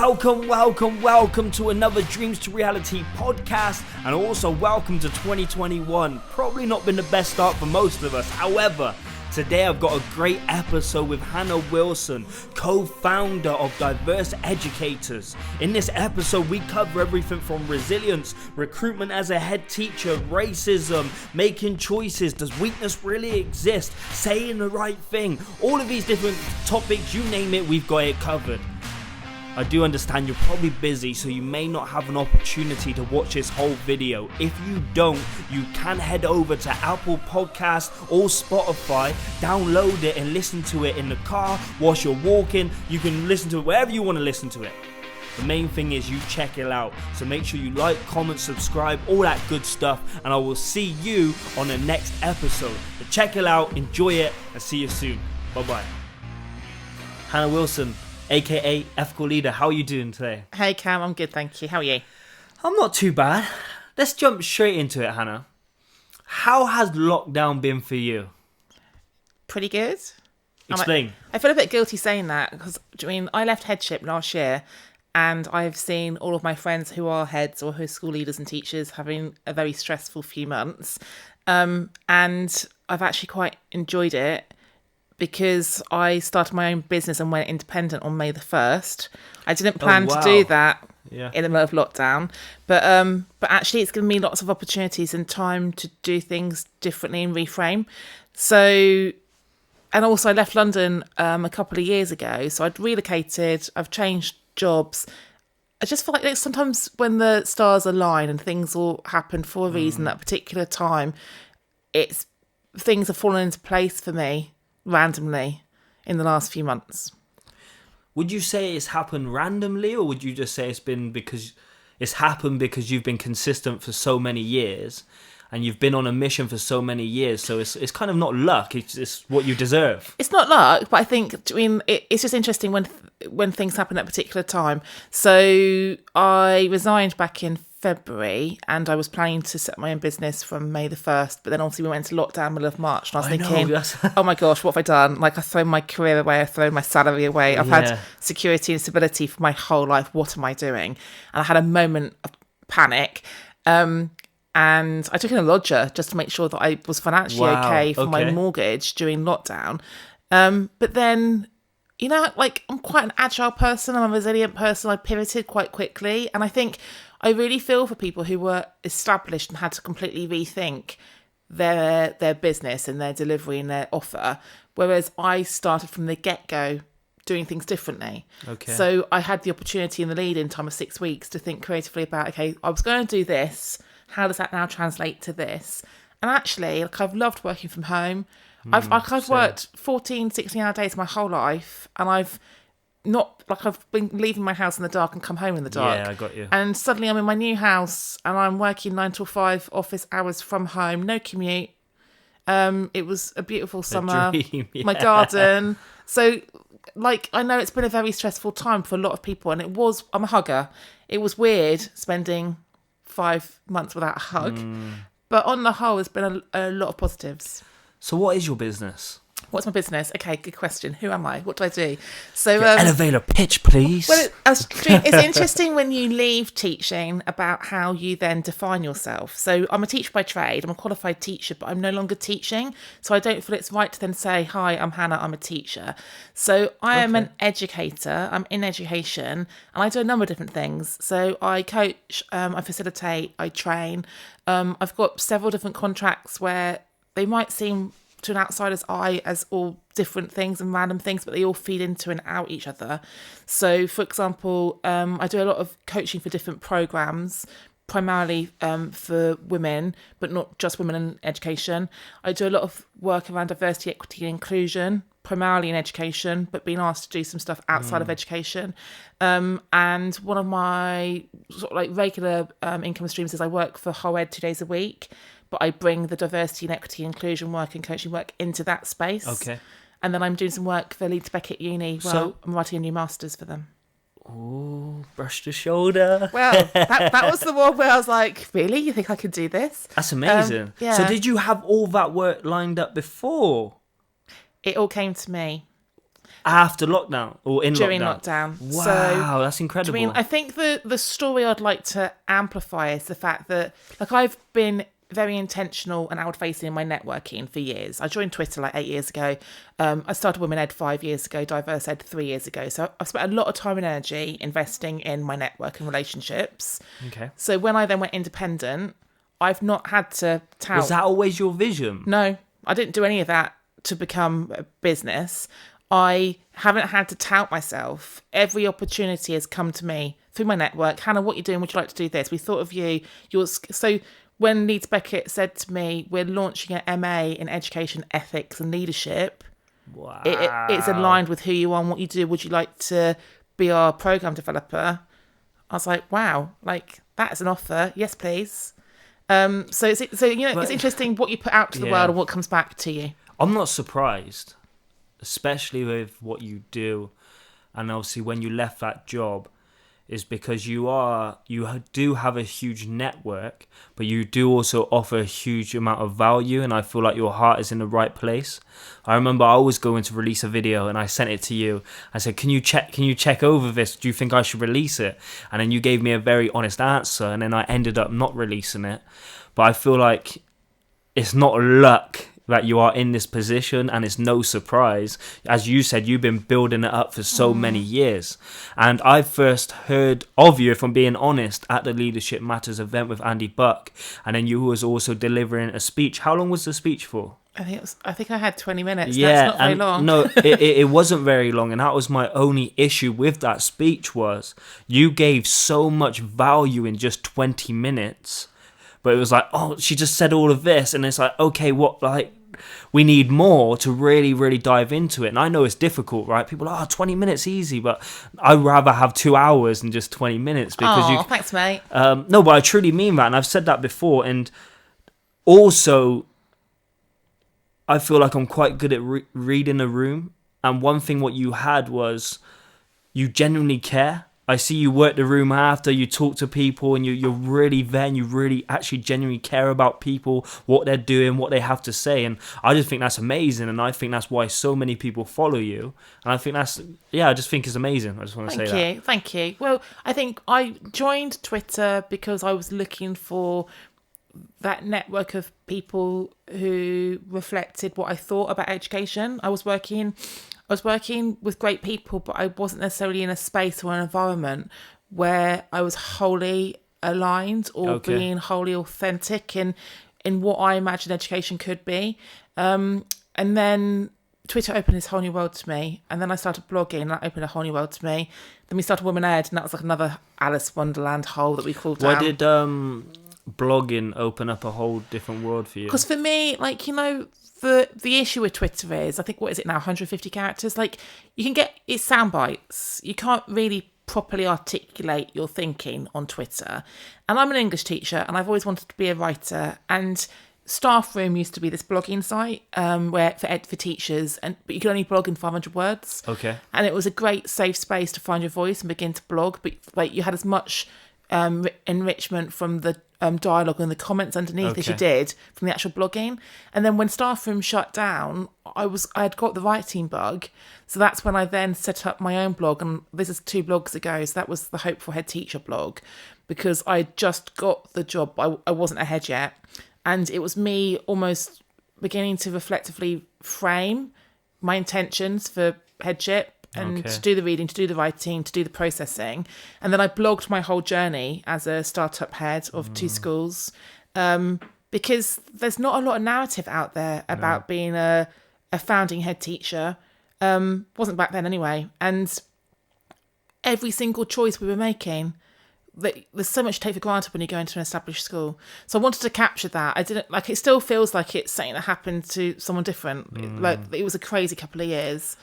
Welcome to another Dreams to Reality podcast, and also welcome to 2021. Probably not been the best start for most of us. However, today I've got a great episode with Hannah Wilson, co-founder of Diverse Educators. In this episode, we cover everything from resilience, recruitment as a head teacher, racism, making choices, does weakness really exist, saying the right thing, all of these different topics, you name it, we've got it covered. I do understand you're probably busy, so you may not have an opportunity to watch this whole video. If you don't, you can head over to Apple Podcasts or Spotify, download it and listen to it in the car, whilst you're walking. You can listen to it wherever you want to listen to it. The main thing is you check it out. So make sure you like, comment, subscribe, all that good stuff. And I will see you on the next episode. But check it out, enjoy it, and see you soon. Bye-bye. Hannah Wilson, aka Ethical Leader, how are you doing today? Hey Cam, I'm good, thank you. How are you? I'm not too bad. Let's jump straight into it, Hannah. How has lockdown been for you? Pretty good. Explain. I feel a bit guilty saying that because I left headship last year, and I've seen all of my friends who are heads or who are school leaders and teachers having a very stressful few months, and I've actually quite enjoyed it. Because I started my own business and went independent on May the 1st. I didn't plan to do that in the middle of lockdown. But actually it's given me lots of opportunities and time to do things differently and reframe. So, and also I left London a couple of years ago. So I'd relocated, I've changed jobs. I just feel like sometimes when the stars align and things all happen for a reason at a particular time, things have fallen into place for me randomly in the last few months. Would you say it's happened randomly, or would you just say it's happened because you've been consistent for so many years and you've been on a mission for so many years, so it's kind of not luck, it's what you deserve? It's not luck, but I think it's just interesting when things happen at a particular time. So I resigned back in February, and I was planning to set my own business from May the 1st, but then obviously we went into lockdown middle of March, and I was thinking, oh my gosh, what have I done? Like, I've thrown my career away, I've thrown my salary away, I've had security and stability for my whole life, what am I doing? And I had a moment of panic, and I took in a lodger just to make sure that I was financially okay for my mortgage during lockdown. But then, I'm quite an agile person, I'm a resilient person, I pivoted quite quickly, and I think I really feel for people who were established and had to completely rethink their business and their delivery and their offer, whereas I started from the get-go doing things differently. Okay. So I had the opportunity in the lead-in time of 6 weeks to think creatively about, okay, I was going to do this, how does that now translate to this? And actually, I've loved working from home. I've worked 14, 16-hour days my whole life, and I've been leaving my house in the dark and come home in the dark. Yeah, I got you. And suddenly I'm in my new house and I'm working 9 till 5 office hours from home, no commute. It was a beautiful summer. A dream, yeah. My garden. So, I know it's been a very stressful time for a lot of people, and I'm a hugger. It was weird spending 5 months without a hug. But on the whole, there's been a lot of positives. So what is your business? What's my business? Okay, good question. Who am I? What do I do? So elevator pitch, please. Well, it's interesting when you leave teaching about how you then define yourself. So I'm a teacher by trade. I'm a qualified teacher, but I'm no longer teaching. So I don't feel it's right to then say, hi, I'm Hannah, I'm a teacher. So I am an educator. I'm in education, and I do a number of different things. So I coach, I facilitate, I train. I've got several different contracts where they might seem to an outsider's eye as all different things and random things, but they all feed into and out each other. So, for example, I do a lot of coaching for different programs, primarily for women, but not just women in education. I do a lot of work around diversity, equity and inclusion, primarily in education, but being asked to do some stuff outside of education. And one of my regular income streams is I work for Whole Ed 2 days a week, but I bring the diversity and equity and inclusion work and coaching work into that space. Okay. And then I'm doing some work for Leeds Beckett Uni. Well, I'm writing a new master's for them. Oh, brush the shoulder. Well, that was the one where I was like, really? You think I could do this? That's amazing. Yeah. So did you have all that work lined up before? It all came to me. After lockdown or in during lockdown? lockdown. Wow, So, that's incredible. I mean, I think the story I'd like to amplify is the fact that, like, I've been very intentional and outward-facing in my networking for years. I joined Twitter like 8 years ago. I started Women Ed 5 years ago, Diverse Ed 3 years ago. So I've spent a lot of time and energy investing in my network and relationships. Okay. So when I then went independent, I've not had to tout. Was that always your vision? No, I didn't do any of that to become a business. I haven't had to tout myself. Every opportunity has come to me through my network. Hannah, what are you doing? Would you like to do this? We thought of you. So when Leeds Beckett said to me, we're launching an MA in education, ethics and leadership, Wow. It's aligned with who you are and what you do. Would you like to be our program developer? I was like, wow, like that's an offer. Yes, please. So it's interesting what you put out to the world and what comes back to you. I'm not surprised, especially with what you do, and obviously when you left that job, is because you do have a huge network, but you do also offer a huge amount of value, and I feel like your heart is in the right place. I remember I was going to release a video and I sent it to you. I said, can you check over this? Do you think I should release it? And then you gave me a very honest answer, and then I ended up not releasing it. But I feel like it's not luck that you are in this position, and it's no surprise. As you said, you've been building it up for so many years. And I first heard of you, if I'm being honest, at the Leadership Matters event with Andy Buck, and then you was also delivering a speech. How long was the speech for? I think I had 20 minutes. Yeah, that's not very long. No, it wasn't very long, and that was my only issue with that speech was you gave so much value in just 20 minutes. But it was like, oh, she just said all of this, and it's like, okay, what, like, we need more to really, really dive into it. And I know it's difficult, right? People are, 20 minutes easy, but I'd rather have 2 hours than just 20 minutes. Because thanks, mate. No, but I truly mean that, and I've said that before. And also, I feel like I'm quite good at reading a room. And one thing what you had was you genuinely care. I see you work the room after, you talk to people, and you're really there, and you really actually genuinely care about people, what they're doing, what they have to say. And I just think that's amazing, and I think that's why so many people follow you. And I think I just think it's amazing. I just want to say that. Thank you. Well, I think I joined Twitter because I was looking for that network of people who reflected what I thought about education. I was working with great people, but I wasn't necessarily in a space or an environment where I was wholly aligned or being wholly authentic in what I imagined education could be. And then Twitter opened this whole new world to me. And then I started blogging, and that opened a whole new world to me. Then we started Women Ed, and that was like another Alice Wonderland hole that we called down. Why did blogging open up a whole different world for you? Because for me, like, the issue with Twitter is, I think, what is it now, 150 characters? Like, you can get, it's sound bites. You can't really properly articulate your thinking on Twitter. And I'm an English teacher, and I've always wanted to be a writer. And Staff Room used to be this blogging site where for teachers, but you could only blog in 500 words. Okay. And it was a great safe space to find your voice and begin to blog. But like, you had as much enrichment from the dialogue and the comments underneath as you did from the actual blogging. And then when Staff Room shut down, I had got the writing bug, so that's when I then set up my own blog. And this is 2 blogs ago, so that was the Hopeful Head Teacher blog, because I just got the job. I wasn't ahead yet, and it was me almost beginning to reflectively frame my intentions for headship. And to do the reading, to do the writing, to do the processing. And then I blogged my whole journey as a startup head of 2 schools, because there's not a lot of narrative out there about being a founding head teacher. Wasn't back then anyway. And every single choice we were making, there's so much to take for granted when you go into an established school. So I wanted to capture that. I didn't, like, it still feels like it's something that happened to someone different. Like, it was a crazy couple of years.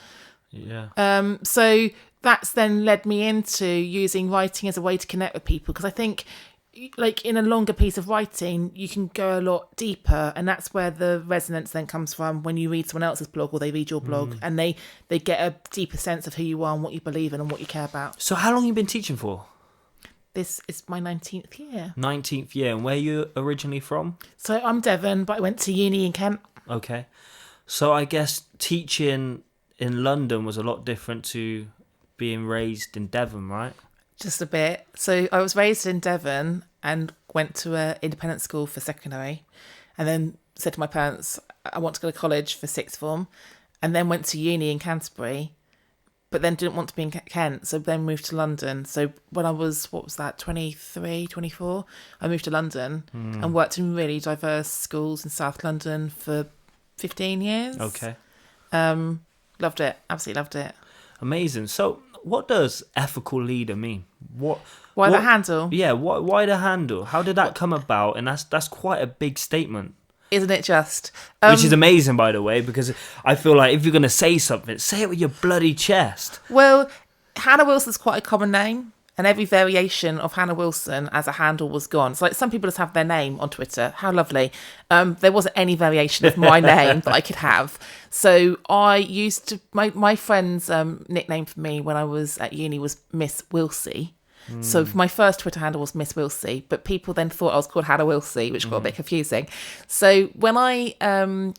Yeah. So that's then led me into using writing as a way to connect with people, because I think, like, in a longer piece of writing, you can go a lot deeper, and that's where the resonance then comes from when you read someone else's blog or they read your blog, and they get a deeper sense of who you are and what you believe in and what you care about. So how long have you been teaching for? This is my 19th year. 19th year. And where are you originally from? So I'm Devon, but I went to uni in Kent. Okay. So I guess teaching in London was a lot different to being raised in Devon, right? Just a bit. So I was raised in Devon and went to an independent school for secondary, and then said to my parents, I want to go to college for sixth form, and then went to uni in Canterbury, but then didn't want to be in Kent, so then moved to London. So when I was, 23, 24, I moved to London and worked in really diverse schools in South London for 15 years. Okay. Loved it. Absolutely loved it. Amazing. So what does ethical leader mean? Why the handle? Yeah, why the handle? How did that come about? And that's quite a big statement. Isn't it just? Which is amazing, by the way, because I feel like if you're going to say something, say it with your bloody chest. Well, Hannah Wilson's quite a common name, and every variation of Hannah Wilson as a handle was gone. So like some people just have their name on Twitter. How lovely. There wasn't any variation of my name that I could have. So I used to, my friend's nickname for me when I was at uni was Miss Wilsey. So my first Twitter handle was Miss Wilsey, but people then thought I was called Hannah Wilsey, which got a bit confusing. So when I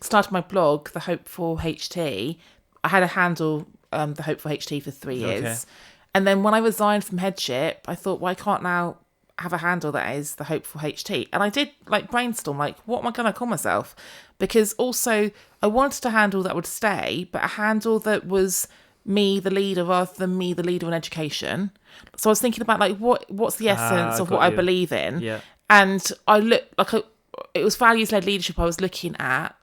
started my blog, The Hopeful HT, I had a handle, The Hopeful HT, for 3 years. Okay. And then when I resigned from headship, I thought, well, I can't now have a handle that is The Hopeful HT. And I did brainstorm, what am I going to call myself? Because also I wanted a handle that would stay, but a handle that was me the leader rather than me the leader in education. So I was thinking about what's the essence of what I believe in. Yeah. And I looked it was values-led leadership I was looking at,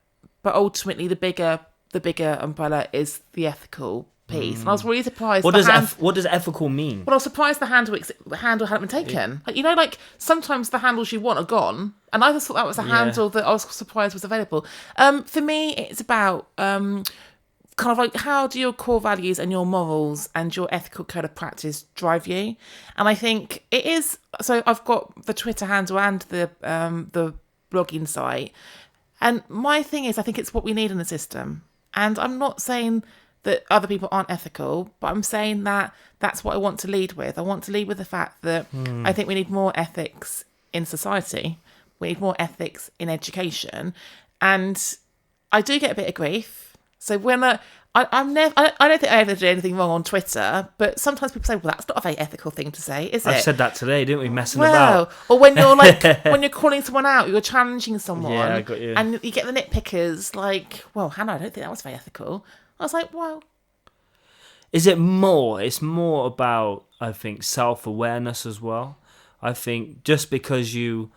but ultimately the bigger umbrella is the ethical piece. And I was really surprised. What does ethical mean? Well, I was surprised the handle hadn't been taken. Sometimes the handles you want are gone, and I just thought that was a handle that I was surprised was available. For me, it's about how do your core values and your morals and your ethical code of practice drive you? And I think it is. So I've got the Twitter handle and the blogging site, and my thing is, I think it's what we need in the system. And I'm not saying that other people aren't ethical, but I'm saying that that's what I want to lead with. I want to lead with the fact that I think we need more ethics in society. We need more ethics in education, and I do get a bit of grief. So when I don't think I ever did anything wrong on Twitter, but sometimes people say, well, that's not a very ethical thing to say, is it? I said that today, didn't we? Messing about. Or when you're when you're calling someone out, you're challenging someone. Yeah, I got you. And you get the nitpickers well, Hannah, I don't think that was very ethical. I was like, well. Is it more? It's more about, I think, self-awareness as well. I think just because you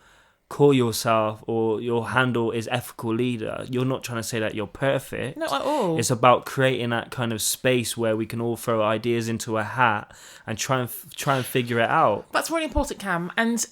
call yourself or your handle is ethical leader, you're not trying to say that you're perfect. Not at all. It's about creating that kind of space where we can all throw ideas into a hat and try and figure it out. That's really important, Cam, and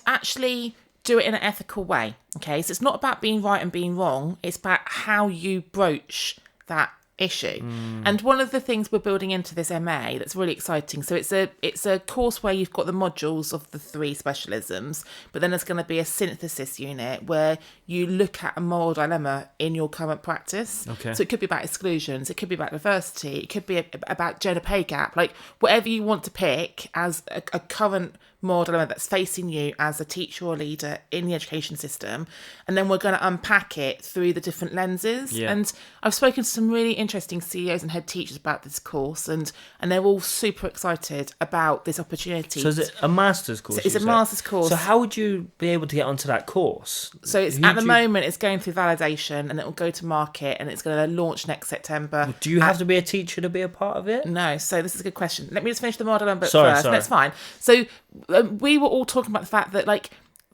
actually do it in an ethical way. Okay, so it's not about being right and being wrong. It's about how you broach that issue. And one of the things we're building into this MA that's really exciting, so it's a course where you've got the modules of the 3 specialisms, but then there's going to be a synthesis unit where you look at a moral dilemma in your current practice. Okay. So it could be about exclusions, it could be about diversity, it could be about gender pay gap, whatever you want to pick as a current moral dilemma that's facing you as a teacher or leader in the education system, and then we're going to unpack it through the different lenses. Yeah. And I've spoken to some really interesting CEOs and head teachers about this course, and they're all super excited about this opportunity. So is it a master's course? So it's a master's course. So how would you be able to get onto that course? So it's at the moment it's going through validation, and it will go to market, and it's going to launch next September. Do you have to be a teacher to be a part of it? No. So this is a good question. Let me just finish the model number Sorry. first. That's fine. So we were all talking about the fact that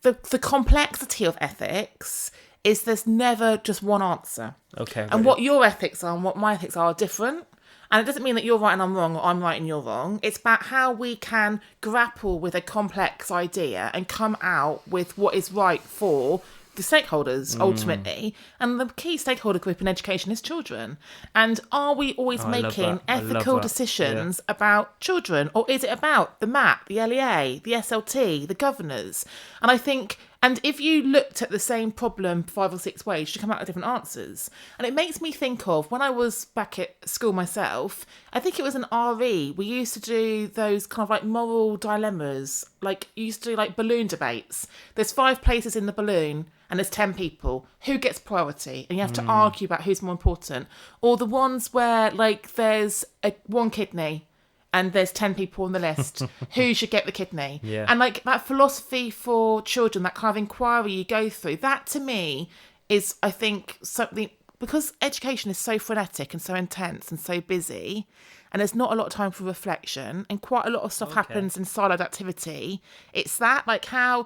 the complexity of ethics is there's never just one answer. Okay. And what your ethics are and what my ethics are different. And it doesn't mean that you're right and I'm wrong, or I'm right and you're wrong. It's about how we can grapple with a complex idea and come out with what is right for the stakeholders, ultimately. And the key stakeholder group in education is children. And are we always making ethical decisions about children? Or is it about the MAP, the LEA, the SLT, the governors? And I think, and if you looked at the same problem 5 or 6 ways, you come out with different answers. And it makes me think of when I was back at school myself, I think it was an RE. We used to do those kind of moral dilemmas. You used to do balloon debates. There's 5 places in the balloon, and there's 10 people, who gets priority? And you have to argue about who's more important. Or the ones where, like, there's one kidney and there's 10 people on the list, who should get the kidney? Yeah. And, like, that philosophy for children, that kind of inquiry you go through, that to me is, I think, something, because education is so frenetic and so intense and so busy, and there's not a lot of time for reflection, and quite a lot of stuff happens in siloed activity. It's that, like, how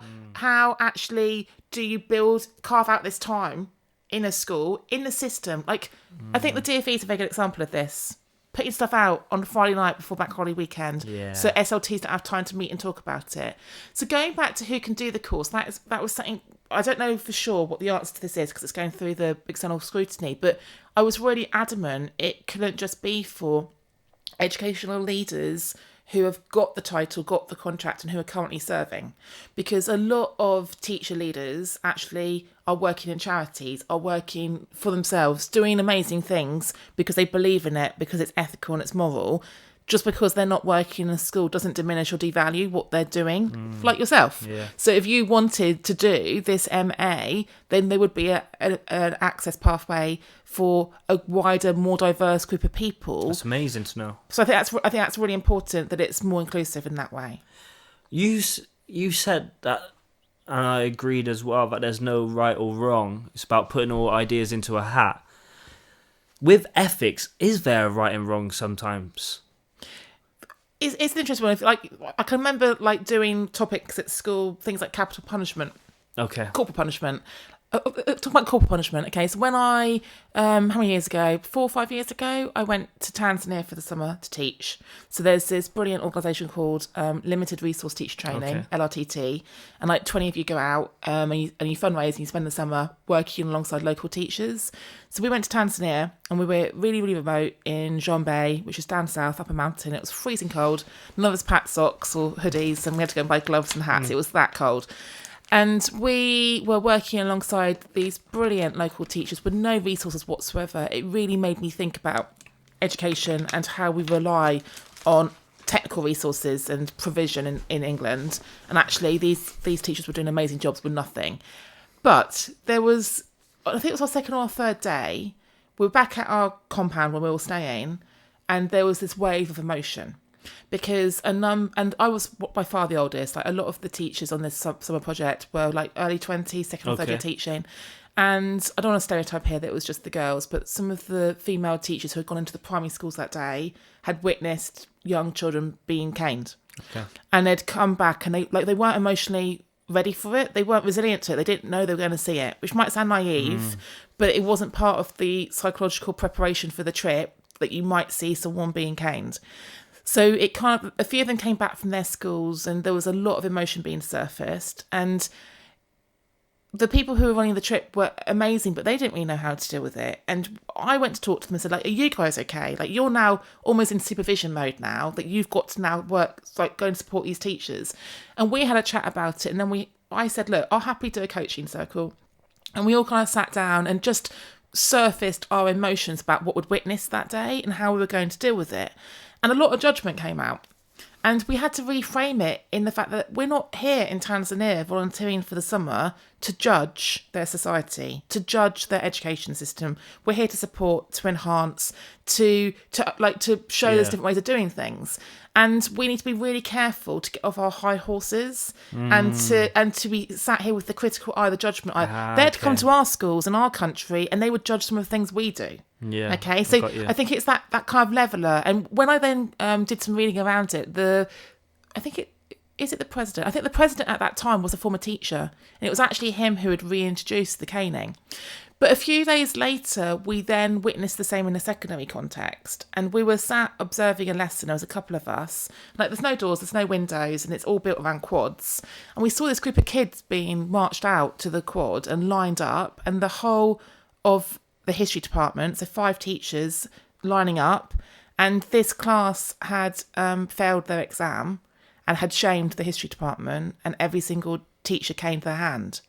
actually do you carve out this time in a school, in the system? Like, I think the DfE is a very good example of this. Putting stuff out on Friday night before Bank Holiday weekend, so SLTs don't have time to meet and talk about it. So going back to who can do the course, that was something, I don't know for sure what the answer to this is because it's going through the external scrutiny, but I was really adamant it couldn't just be for educational leaders who have got the title, got the contract, and who are currently serving. Because a lot of teacher leaders actually are working in charities, are working for themselves, doing amazing things because they believe in it, because it's ethical and it's moral. Just because they're not working in a school doesn't diminish or devalue what they're doing, like yourself. Yeah. So if you wanted to do this MA, then there would be an access pathway for a wider, more diverse group of people. That's amazing to know. So I think that's really important that it's more inclusive in that way. You said that, and I agreed as well, that there's no right or wrong. It's about putting all ideas into a hat. With ethics, is there a right and wrong sometimes? It's an interesting one. Like, I can remember, like, doing topics at school, things like capital punishment, corporal punishment. Talk about corporal punishment. Okay, so when I, how many years ago? 4 or 5 years ago, I went to Tanzania for the summer to teach. So there's this brilliant organisation called Limited Resource Teacher Training, LRTT, and like 20 of you go out and you fundraise and you spend the summer working alongside local teachers. So we went to Tanzania and we were really, really remote in Jombe, which is down south, up a mountain. It was freezing cold. None of us packed socks or hoodies, and we had to go and buy gloves and hats. It was that cold. And we were working alongside these brilliant local teachers with no resources whatsoever. It really made me think about education and how we rely on technical resources and provision in England. And actually, these teachers were doing amazing jobs with nothing. But there was, I think it was our second or our third day, we were back at our compound where we were staying, and there was this wave of emotion. Because and I was by far the oldest. Like, a lot of the teachers on this summer project were like early 20s, second or third year teaching. And I don't want to stereotype here that it was just the girls, but some of the female teachers who had gone into the primary schools that day had witnessed young children being caned. And they'd come back and they weren't emotionally ready for it. They weren't resilient to it. They didn't know they were going to see it, which might sound naive, but it wasn't part of the psychological preparation for the trip that you might see someone being caned. So it kind of, a few of them came back from their schools and there was a lot of emotion being surfaced. And the people who were running the trip were amazing, but they didn't really know how to deal with it. And I went to talk to them and said, like, are you guys okay? Like, you're now almost in supervision mode now, that you've got to now work, like, go and support these teachers. And we had a chat about it. And then I said, look, I'll happily do a coaching circle. And we all kind of sat down and just surfaced our emotions about what we'd witnessed that day and how we were going to deal with it. And a lot of judgment came out. And we had to reframe it in the fact that we're not here in Tanzania volunteering for the summer to judge their society, to judge their education system. We're here to support, to enhance, to show there's different ways of doing things. And we need to be really careful to get off our high horses and to be sat here with the critical eye, the judgment eye. They'd come to our schools in our country and they would judge some of the things we do. Yeah. Okay, so I think it's that kind of leveler. And when I then did some reading around it, the president? I think the president at that time was a former teacher, and it was actually him who had reintroduced the caning. But a few days later, we then witnessed the same in a secondary context, and we were sat observing a lesson. There was a couple of us. Like, there's no doors, there's no windows, and it's all built around quads. And we saw this group of kids being marched out to the quad and lined up, and the whole of the history department, so 5 teachers lining up, and this class had failed their exam and had shamed the history department, and every single teacher caned their hand.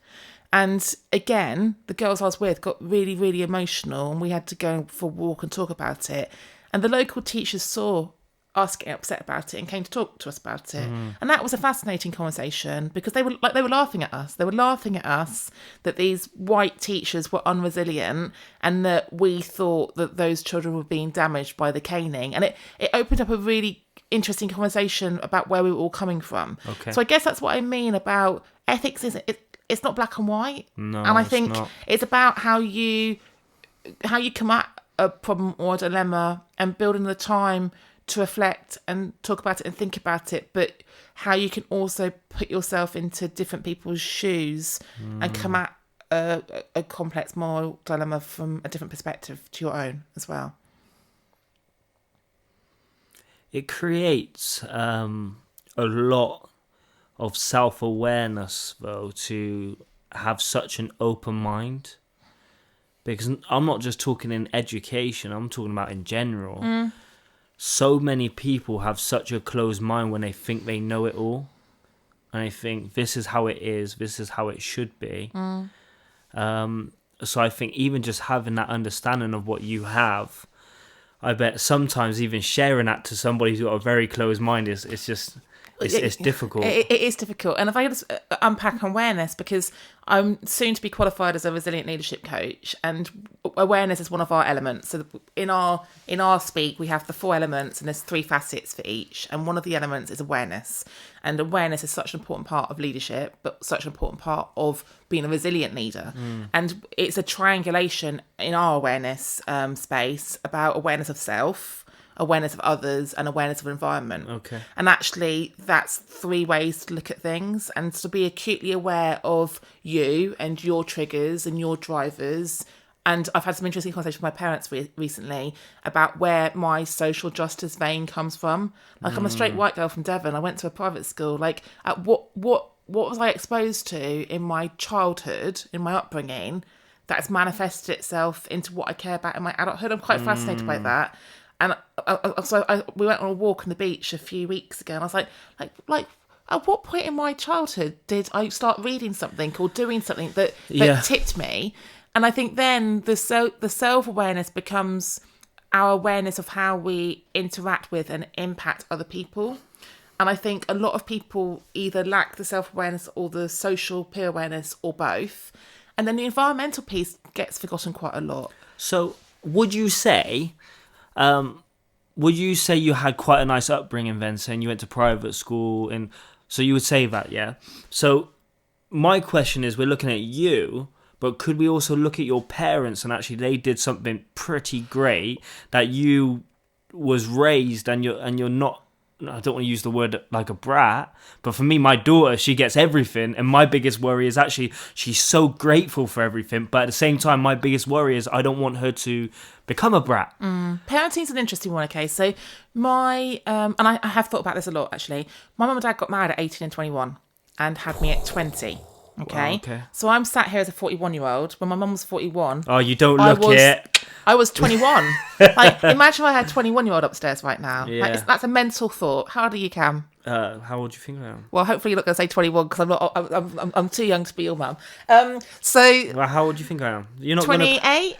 And again, the girls I was with got really, really emotional, and we had to go for a walk and talk about it. And the local teachers saw us getting upset about it and came to talk to us about it. And that was a fascinating conversation because they were laughing at us. They were laughing at us that these white teachers were unresilient and that we thought that those children were being damaged by the caning. And it opened up a really interesting conversation about where we were all coming from. Okay. So I guess that's what I mean about ethics. It's not black and white. No, and I think not. it's about how you come at a problem or a dilemma and building the time to reflect and talk about it and think about it, but how you can also put yourself into different people's shoes and come at a complex moral dilemma from a different perspective to your own as well. It creates a lot of self-awareness, though, to have such an open mind. Because I'm not just talking in education, I'm talking about in general. So many people have such a closed mind when they think they know it all. And they think, this is how it is, this is how it should be. So I think even just having that understanding of what you have, I bet sometimes even sharing that to somebody who's got a very closed mind it's difficult. It is difficult. And if I just unpack awareness, because I'm soon to be qualified as a resilient leadership coach, and awareness is one of our elements. So in our speak, we have the 4 elements, and there's 3 facets for each. And one of the elements is awareness. And awareness is such an important part of leadership, but such an important part of being a resilient leader. And it's a triangulation in our awareness space about awareness of self, awareness of others, and awareness of environment. Okay. And actually, that's 3 ways to look at things, and to be acutely aware of you and your triggers and your drivers. And I've had some interesting conversations with my parents recently about where my social justice vein comes from. Like, I'm a straight white girl from Devon. I went to a private school. Like, what was I exposed to in my childhood, in my upbringing, that has manifested itself into what I care about in my adulthood? I'm quite fascinated by that. And we went on a walk on the beach a few weeks ago, and I was like, at what point in my childhood did I start reading something or doing something that tipped me? And I think then the self-awareness becomes our awareness of how we interact with and impact other people. And I think a lot of people either lack the self-awareness or the social peer awareness, or both. And then the environmental piece gets forgotten quite a lot. So would you say you had quite a nice upbringing then, saying you went to private school, and so you would say that, yeah? So my question is, we're looking at you, but could we also look at your parents, and actually they did something pretty great, that you was raised and you're not, I don't want to use the word like a brat, but for me, my daughter, she gets everything, and my biggest worry is actually she's so grateful for everything, but at the same time, my biggest worry is I don't want her to become a brat. Parenting's an interesting one, okay? So my, and I have thought about this a lot, actually. My mum and dad got married at 18 and 21 and had me at 20. Okay? Wow, okay. So I'm sat here as a 41-year-old. When my mum was 41. Oh, you don't look it. I was 21. Like, imagine if I had a 21-year-old upstairs right now. Yeah. Like, that's a mental thought. How old are you, Cam? How old do you think I am? Well, hopefully you're not going to say 21, because I'm too young to be your mum. So. Well, how old do you think I am? You're not 28.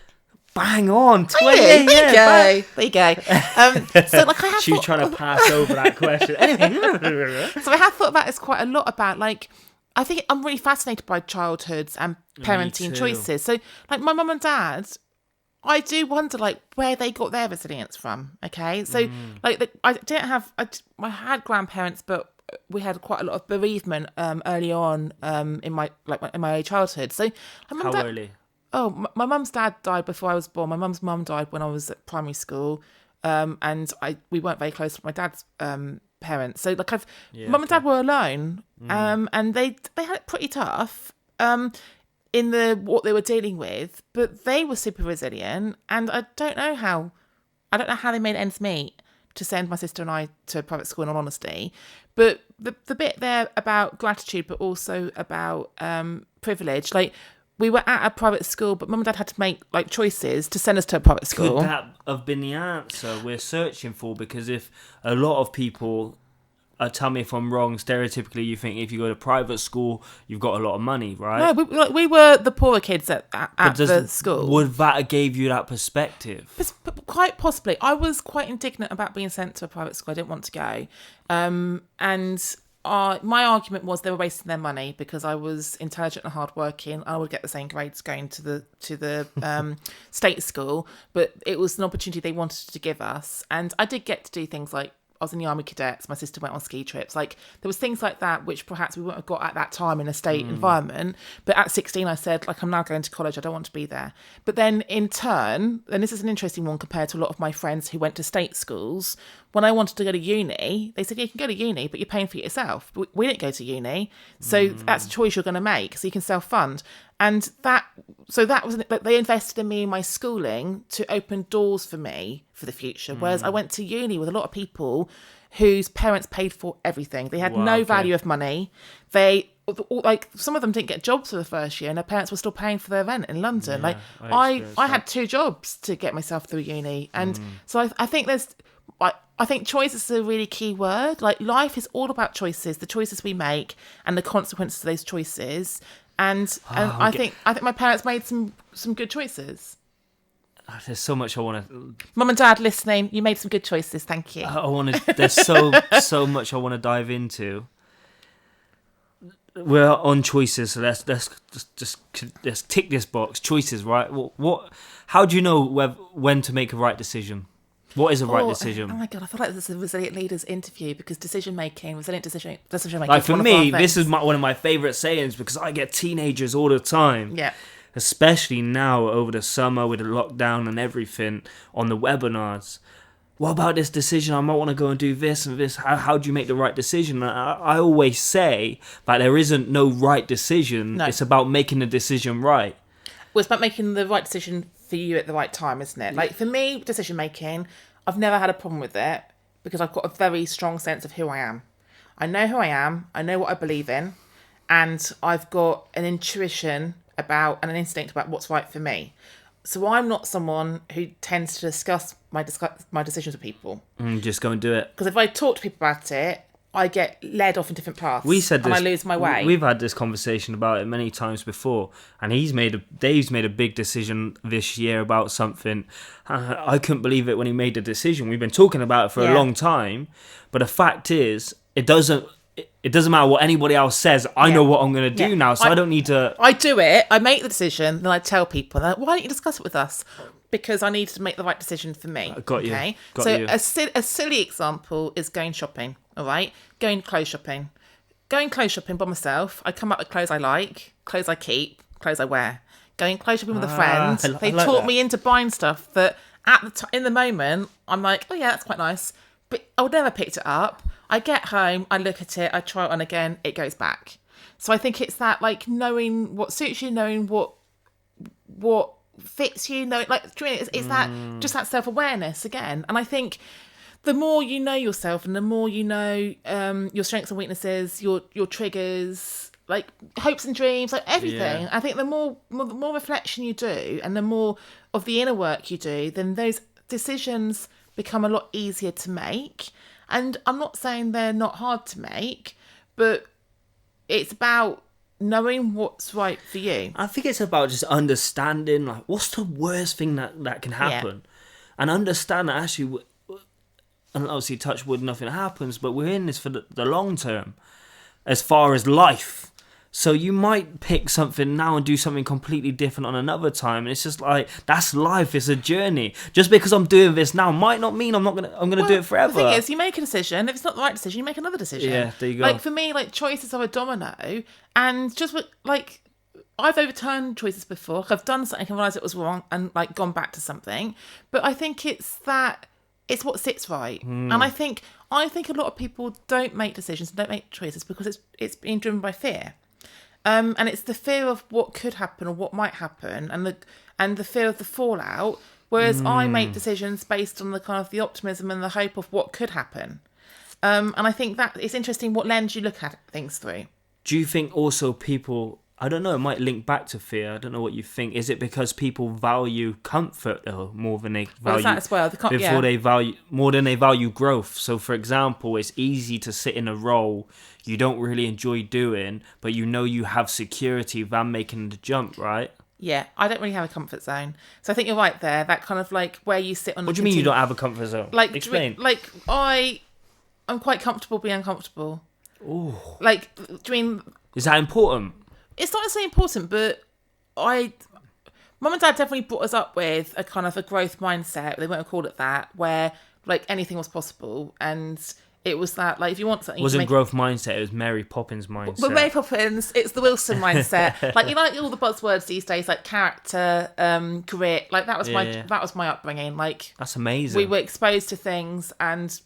Bang on, 28. There you go. So like, I have. She's trying to pass over that question. Anyway. So I have thought about this quite a lot, about, like, I think I'm really fascinated by childhoods and parenting choices. So, like, my mum and dad, I do wonder, like, where they got their resilience from. Okay, so like, I had grandparents, but we had quite a lot of bereavement early on in my early childhood. So, how early? Oh, my mum's dad died before I was born. My mum's mum died when I was at primary school, and we weren't very close to my dad's parents. So, like, mum and dad were alone, and they had it pretty tough in what they were dealing with, but they were super resilient, and I don't know how they made ends meet to send my sister and I to private school, in all honesty. But the bit there about gratitude, but also about privilege, like, we were at a private school, but mum and dad had to make, like, choices to send us to a private school. Could that have been the answer we're searching for? Because if a lot of people, tell me if I'm wrong, stereotypically you think if you go to private school, you've got a lot of money, right? No, we were the poorer kids at the school. Would that gave you that perspective? Quite possibly. I was quite indignant about being sent to a private school. I didn't want to go. And my argument was they were wasting their money because I was intelligent and hardworking. I would get the same grades going to the state school, but it was an opportunity they wanted to give us. And I did get to do things like, I was in the Army Cadets, my sister went on ski trips. Like, there was things like that which perhaps we wouldn't have got at that time in a state environment. But at 16, I said, like, I'm now going to college, I don't want to be there. But then in turn, and this is an interesting one compared to a lot of my friends who went to state schools, when I wanted to go to uni, they said, yeah, you can go to uni, but you're paying for it yourself. But we didn't go to uni. So that's a choice you're going to make. So you can self-fund. And that was, they invested in me in my schooling to open doors for me for the future. Whereas I went to uni with a lot of people whose parents paid for everything. They had no value of money. Some of them didn't get jobs for the first year and their parents were still paying for their rent in London. I had 2 jobs to get myself through uni. And so I think I think choice is a really key word. Like, life is all about choices, the choices we make and the consequences of those choices. And I think my parents made some good choices. There's so much I want to. Mum and Dad listening, you made some good choices. Thank you. There's so much I want to dive into. We're on choices, so let's tick this box. Choices, right? How do you know when to make a right decision? What is a right decision? Oh my God, I feel like this is a Resilient Leaders interview because resilient decision making. Like, for me, this is one of my favourite sayings because I get teenagers all the time. Yeah. Especially now over the summer with the lockdown and everything on the webinars. What about this decision? I might want to go and do this and this. How do you make the right decision? I always say that there isn't no right decision. No. It's about making the decision right. Well, it's about making the right decision for you at the right time, isn't it? Like, for me, decision making, I've never had a problem with it because I've got a very strong sense of who I am. I know who I am, I know what I believe in, and I've got an intuition about and an instinct about what's right for me. So I'm not someone who tends to discuss my decisions with people. Just go and do it. Because if I talk to people about it, I get led off in different paths. We said this, and I lose my way. We've had this conversation about it many times before, and Dave's made a big decision this year about something. I couldn't believe it when he made the decision. We've been talking about it for a long time, but the fact is, it doesn't matter what anybody else says. I know what I'm going to do now, so I don't need to. I do it. I make the decision, then I tell people, why don't you discuss it with us? Because I need to make the right decision for me. Got you. Okay. Got so you. A silly example is going shopping. All right, going clothes shopping. Going clothes shopping by myself. I come up with clothes I like, clothes I keep, clothes I wear. Going clothes shopping with a friend. They taught me into buying stuff that in the moment I'm like, oh yeah, that's quite nice, but I would never picked it up. I get home, I look at it, I try it on again, it goes back. So I think it's that, like, knowing what suits you, knowing what fits you, knowing, like, it's that, just that self-awareness again. And I think the more you know yourself and the more you know your strengths and weaknesses, your triggers, like hopes and dreams, like everything. I think the more reflection you do and the more of the inner work you do, then those decisions become a lot easier to make. And I'm not saying they're not hard to make, but it's about knowing what's right for you. I think it's about just understanding, like, what's the worst thing that can happen, and understand that actually, and obviously touch wood, nothing happens, but we're in this for the long term, as far as life. So you might pick something now and do something completely different on another time, and it's just like, that's life. It's a journey. Just because I'm doing this now might not mean I'm gonna do it forever. The thing is, you make a decision. If it's not the right decision, you make another decision. Yeah, there you go. Like, for me, like, choices are a domino, and just like, I've overturned choices before. I've done something and realised it was wrong and, like, gone back to something. But I think it's what sits right. And I think a lot of people don't make decisions, don't make choices because it's being driven by fear. And it's the fear of what could happen or what might happen, and the fear of the fallout. Whereas I make decisions based on the kind of the optimism and the hope of what could happen. And I think that it's interesting what lens you look at things through. Do you think also people I don't know, it might link back to fear. I don't know what you think. Is it because people value comfort though more than they value that as well. More than they value growth? So for example, it's easy to sit in a role you don't really enjoy doing, but you know you have security than making the jump, right? Yeah, I don't really have a comfort zone. So I think you're right there. That kind of like where you sit on. What do you mean you don't have a comfort zone? Like explain. I'm quite comfortable being uncomfortable. Ooh. Like, do you mean? Is that important? It's not necessarily important, but Mum and Dad definitely brought us up with a kind of a growth mindset. They won't have called it that, where like anything was possible, and it was that like if you want something, it wasn't growth mindset. It was Mary Poppins mindset. But Mary Poppins, it's the Wilson mindset. Like all the buzzwords these days, like character, grit. Like that was my upbringing. Like that's amazing. We were exposed to things and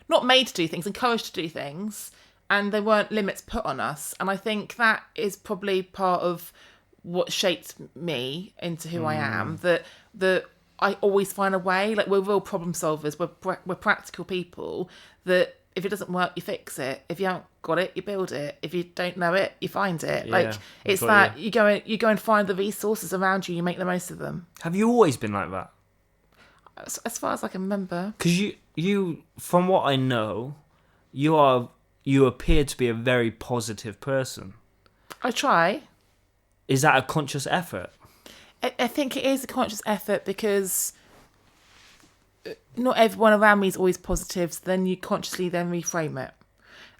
not made to do things, encouraged to do things. And there weren't limits put on us. And I think that is probably part of what shaped me into who I am. That I always find a way. Like, we're real problem solvers. We're practical people. That if it doesn't work, you fix it. If you haven't got it, you build it. If you don't know it, you find it. Yeah, like, it's that you go and find the resources around you. You make the most of them. Have you always been like that? As far as I can remember. Because you, from what I know, you appear to be a very positive person. I try. Is that a conscious effort? I think it is a conscious effort because not everyone around me is always positive, so then you consciously then reframe it.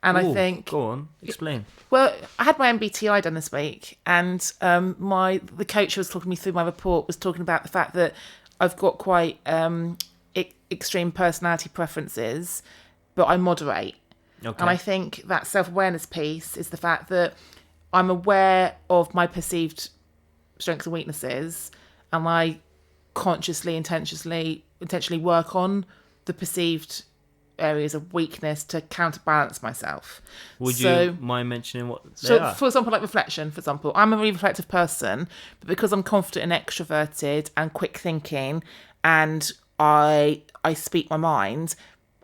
And I think... Go on, explain. Well, I had my MBTI done this week, and the coach who was talking me through my report was talking about the fact that I've got quite extreme personality preferences, but I moderate. Okay. And I think that self-awareness piece is the fact that I'm aware of my perceived strengths and weaknesses, and I consciously, intentionally work on the perceived areas of weakness to counterbalance myself. Would you mind mentioning what they are? For example, like reflection, for example, I'm a really reflective person, but because I'm confident and extroverted and quick thinking, and I speak my mind,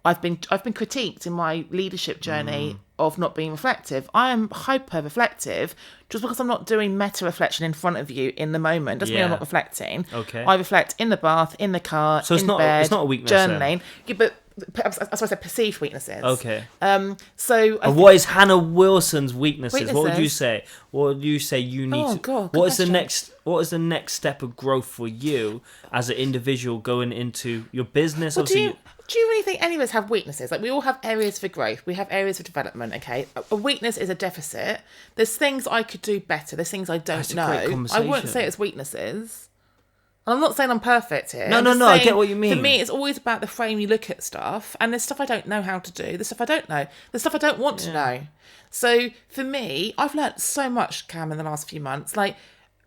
I've been critiqued in my leadership journey of not being reflective. I am hyper reflective. Just because I'm not doing meta reflection in front of you in the moment doesn't mean I'm not reflecting. Okay. I reflect in the bath, in the car, so it's in not, bed, it's not a weakness. Journaling. Yeah, but that's why I said perceived weaknesses. Okay. What is Hannah Wilson's weaknesses? What would you say? What would you say you need? Oh to... God! What is the next? What is the next step of growth for you as an individual going into your business? Well, do you really think any of us have weaknesses? Like, we all have areas for growth. We have areas for development, okay? A weakness is a deficit. There's things I could do better. There's things I don't know. I wouldn't say it's weaknesses. And I'm not saying I'm perfect here. No, I get what you mean. For me, it's always about the frame you look at stuff. And there's stuff I don't know how to do. There's stuff I don't know. There's stuff I don't want to know. So, for me, I've learnt so much, Cam, in the last few months. Like,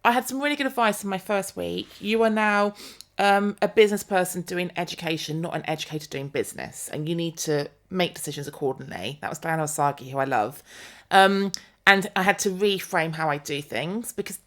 I had some really good advice in my first week. You are now... a business person doing education, not an educator doing business, and you need to make decisions accordingly. That was Diana Osagi, who I love, and I had to reframe how I do things, because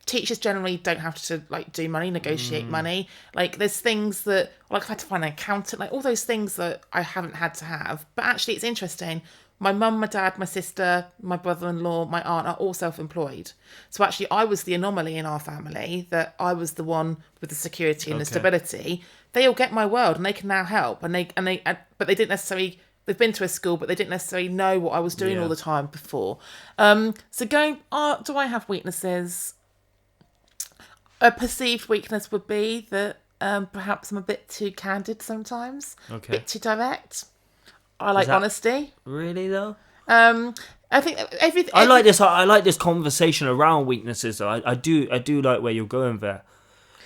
teachers generally don't have to like do money, negotiate money. Like, there's things that, like, I've had to find an accountant, like all those things that I haven't had to have. But actually, it's interesting. My mum, my dad, my sister, my brother-in-law, my aunt are all self-employed. So actually, I was the anomaly in our family, that I was the one with the security and the stability. They all get my world, and they can now help. But they didn't necessarily. They've been to a school, but they didn't necessarily know what I was doing all the time before. So do I have weaknesses? A perceived weakness would be that perhaps I'm a bit too candid sometimes, a bit too direct. I like honesty. Really though? I think everything. I like this conversation around weaknesses. Though. I do like where you're going there.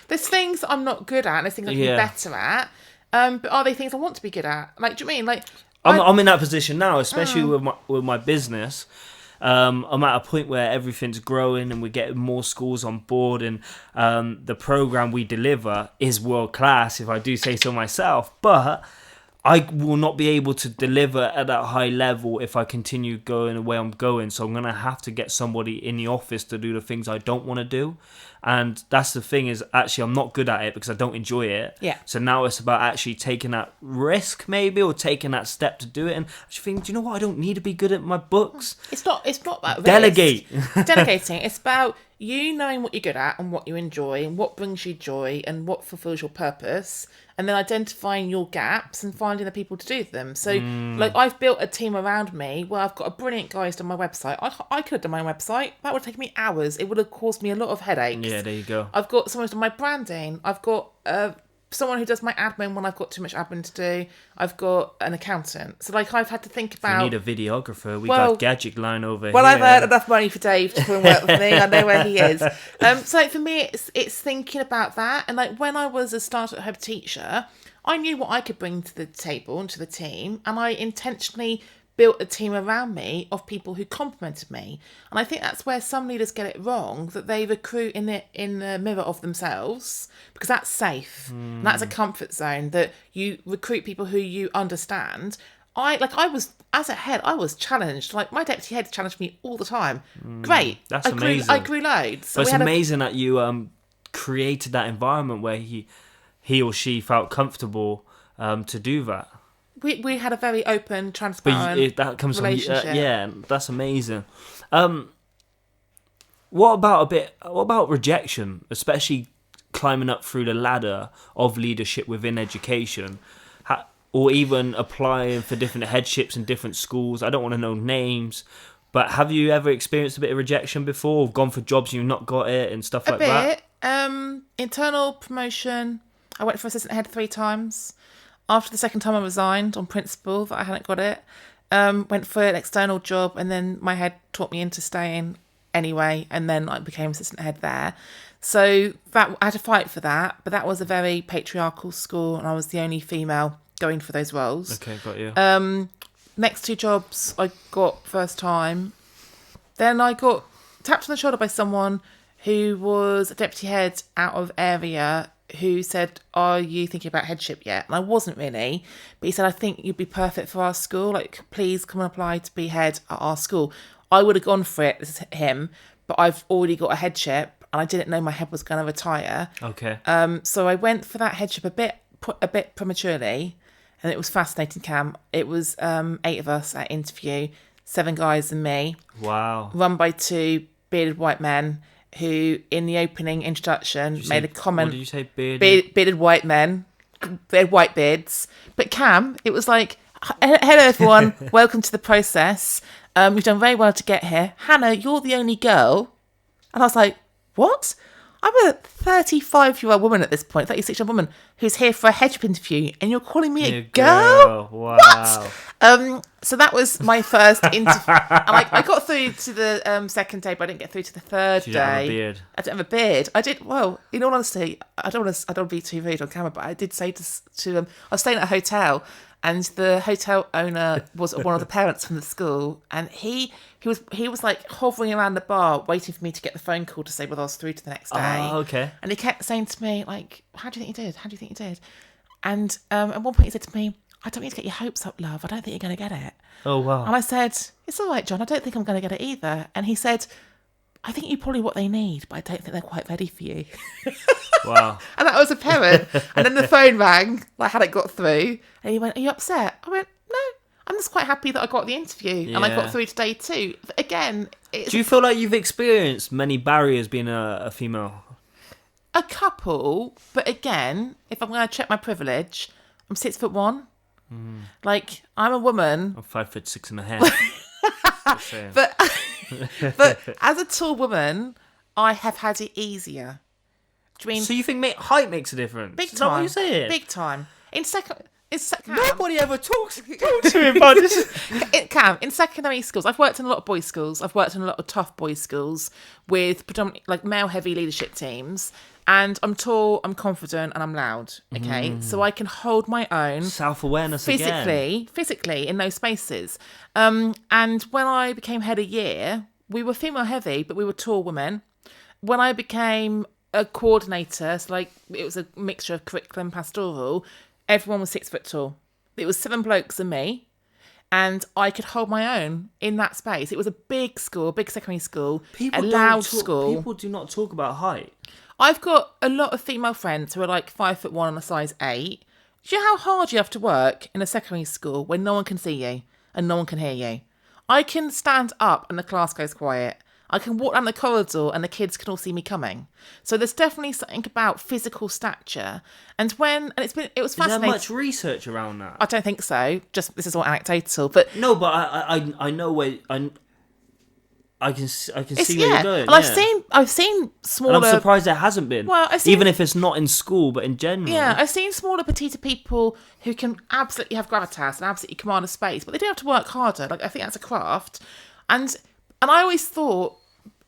There's things I'm not good at, and there's things I can be better at. But are they things I want to be good at? Like, do you mean like? I'm in that position now, especially with my business. I'm at a point where everything's growing and we're getting more schools on board, and the program we deliver is world class, if I do say so myself. But I will not be able to deliver at that high level if I continue going the way I'm going. So I'm going to have to get somebody in the office to do the things I don't want to do. And that's the thing, is actually I'm not good at it because I don't enjoy it. Yeah. So now it's about actually taking that risk maybe, or taking that step to do it. And I just think, do you know what? I don't need to be good at my books. It's not about Delegate. Delegating. It's about you knowing what you're good at and what you enjoy and what brings you joy and what fulfills your purpose, and then identifying your gaps and finding the people to do them. So, like, I've built a team around me where I've got a brilliant guy who's done my website. I could have done my website. That would take me hours. It would have caused me a lot of headaches. Yeah, there you go. I've got someone who's done my branding. I've got someone who does my admin when I've got too much admin to do. I've got an accountant. So, like, I've had to think about... If you need a videographer, we got Gadget Line over here. Well, I've earned enough money for Dave to come and work with me. I know where he is. So, like, for me, it's thinking about that. And, like, when I was a start-at-home teacher, I knew what I could bring to the table and to the team. And I intentionally built a team around me of people who complimented me. And I think that's where some leaders get it wrong, that they recruit in the mirror of themselves, because that's safe. And that's a comfort zone, that you recruit people who you understand. I was, as a head, I was challenged. Like, my deputy head challenged me all the time. Great. That's amazing. I grew loads. So it's amazing that you created that environment where he or she felt comfortable to do that. We had a very open, transparent that comes relationship. From that's amazing. What about rejection, especially climbing up through the ladder of leadership within education, or even applying for different headships in different schools? I don't want to know names, but have you ever experienced a bit of rejection before, or gone for jobs and you've not got it and stuff like that? Internal promotion. I went for assistant head 3 times. After the second time, I resigned on principle that I hadn't got it. Went for an external job, and then my head talked me into staying anyway, and then I became assistant head there. So that I had to fight for that, but that was a very patriarchal school, and I was the only female going for those roles. Okay, got you. Next 2 jobs I got first time. Then I got tapped on the shoulder by someone who was a deputy head out of area, who said, "Are you thinking about headship yet?" And I wasn't really, but he said, "I think you'd be perfect for our school. Like, please come and apply to be head at our school." I would have gone for it, this is him, but I've already got a headship, and I didn't know my head was going to retire. Okay. So I went for that headship a bit prematurely, and it was fascinating, Cam. It was 8 of us at interview, 7 guys and me. Wow. Run by 2 bearded white men, who in the opening introduction made a comment. What did you say? Bearded white men. They had white beards. But Cam, it was like, "Hello everyone, welcome to the process. We've done very well to get here. Hannah, you're the only girl." And I was like, "What? I'm a 35-year-old woman at this point, 36-year-old woman, who's here for a headship interview, and you're calling me a girl? Wow. What?" So that was my first interview. And I got through to the second day, but I didn't get through to the third day. You don't have a beard. I didn't have a beard. I did, well, in all honesty, I don't want to be too rude on camera, but I did say to I was staying at a hotel, and the hotel owner was one of the parents from the school, and he was like hovering around the bar waiting for me to get the phone call to say whether I was through to the next day. Oh, okay. And he kept saying to me, like, "How do you think you did? How do you think you did?" And at one point he said to me, "I don't need to get your hopes up, love. I don't think you're going to get it." Oh, wow. And I said, "It's all right, John. I don't think I'm going to get it either." And he said, "I think you're probably what they need, but I don't think they're quite ready for you." Wow. And that was a parent. And then the phone rang, like, had it got through? And he went, "Are you upset?" I went, "No, I'm just quite happy that I got the interview and I got through to day 2. Again, do you feel like you've experienced many barriers being a female? A couple, but again, if I'm going to check my privilege, I'm 6'1". Like, I'm a woman. I'm 5'6.5". But as a tall woman, I have had it easier. Do you mean? So you think height makes a difference? Big time. Is that what you're saying? Big time. Nobody ever talks to him about this. Cam, in secondary schools, I've worked in a lot of boys' schools. I've worked in a lot of tough boys' schools with predominantly like male-heavy leadership teams. And I'm tall, I'm confident, and I'm loud. Okay, so I can hold my own. Self-awareness physically in those spaces. And when I became head a year, we were female-heavy, but we were tall women. When I became a coordinator, so like it was a mixture of curriculum, pastoral. Everyone was 6 foot tall. it was 7 blokes and me, and I could hold my own in that space. It was a big school, big secondary school, a loud school. People do not talk about height. I've got a lot of female friends who are like 5'1" and a size 8. Do you know how hard you have to work in a secondary school when no one can see you and no one can hear you? I can stand up and the class goes quiet. I can walk down the corridor and the kids can all see me coming. So there's definitely something about physical stature. And it was fascinating. Is there much research around that? I don't think so. Just this is all anecdotal, but no, but I know where I can see where you're going. And I've seen smaller. And I'm surprised there hasn't been. Well, even if it's not in school, but in general. Yeah, I've seen smaller, petite people who can absolutely have gravitas and absolutely command a space, but they do have to work harder. Like I think that's a craft, and I always thought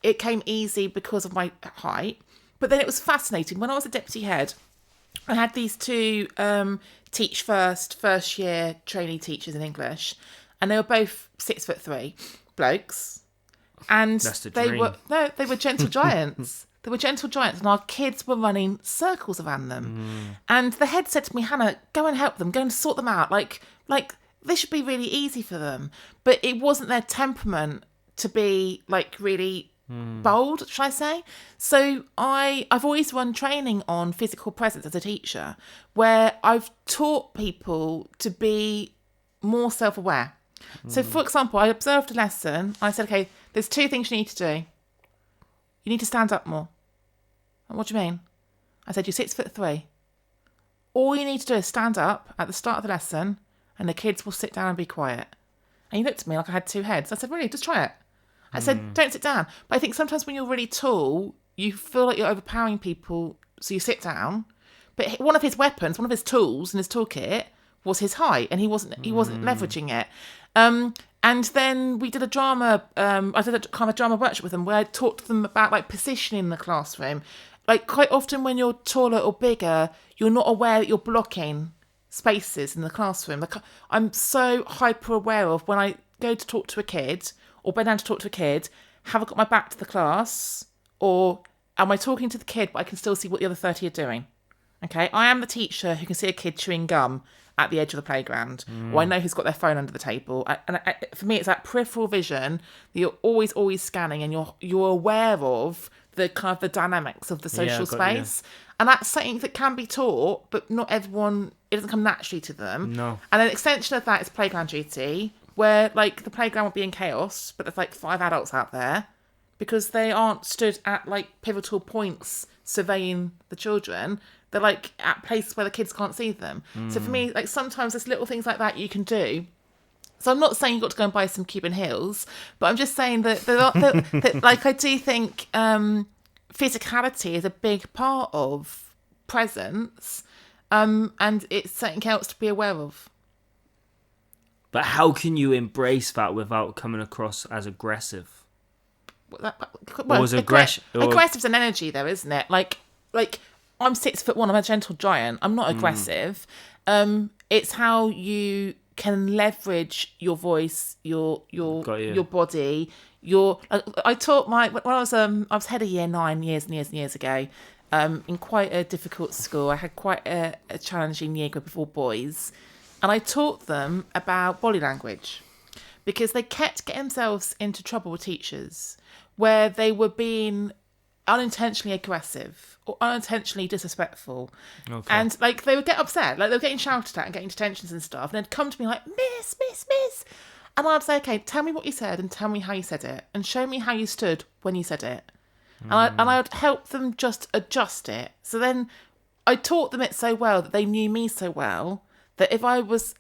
it came easy because of my height. But then it was fascinating. When I was a deputy head, I had these 2 teach first year trainee teachers in English, and they were both 6'3" blokes. And they were gentle giants. They were gentle giants, and our kids were running circles around them. And the head said to me, "Hannah, go and help them, go and sort them out. Like this should be really easy for them." But it wasn't their temperament to be like really bold, should I say? So I've always run training on physical presence as a teacher, where I've taught people to be more self-aware. So, for example, I observed a lesson. I said, okay, there's 2 things you need to do. You need to stand up more. And what do you mean? I said, you're 6'3". All you need to do is stand up at the start of the lesson and the kids will sit down and be quiet. And he looked at me like I had 2 heads. I said, really? Just try it. I said, don't sit down. But I think sometimes when you're really tall, you feel like you're overpowering people, so you sit down. But one of his weapons, one of his tools in his toolkit was his height, and he wasn't leveraging it. And then we did a drama, I did a kind of drama workshop with them where I taught them about like positioning in the classroom. Like quite often when you're taller or bigger, you're not aware that you're blocking spaces in the classroom. Like I'm so hyper aware of when I go to talk to a kid or bend down to talk to a kid, have I got my back to the class, or am I talking to the kid but I can still see what the other 30 are doing? Okay, I am the teacher who can see a kid chewing gum at the edge of the playground, or I know who's got their phone under the table. For me, it's that peripheral vision that you're always scanning, and you're aware of the kind of the dynamics of the social space. And that's something that can be taught, but not everyone, it doesn't come naturally to them. No. And an extension of that is playground duty, where like the playground would be in chaos, but there's like 5 adults out there because they aren't stood at like pivotal points surveying the children. They're like at places where the kids can't see them. So for me, like sometimes there's little things like that you can do. So I'm not saying you've got to go and buy some Cuban heels, but I'm just saying that like I do think physicality is a big part of presence, and it's something else to be aware of. But how can you embrace that without coming across as aggressive? Aggressive's an energy, though, isn't it? Like I'm 6'1", I'm a gentle giant. I'm not aggressive. It's how you can leverage your voice, your body. I taught when I was head of year 9 years and years ago, in quite a difficult school. I had quite a challenging year group of all boys, and I taught them about body language because they kept getting themselves into trouble with teachers where they were being unintentionally aggressive or unintentionally disrespectful. Okay. And like they would get upset, like they were getting shouted at and getting detentions and stuff, and they'd come to me like, miss, and I'd say, okay, tell me what you said and tell me how you said it and show me how you stood when you said it. And I would help them just adjust it. So then I taught them it so well that they knew me so well that if I was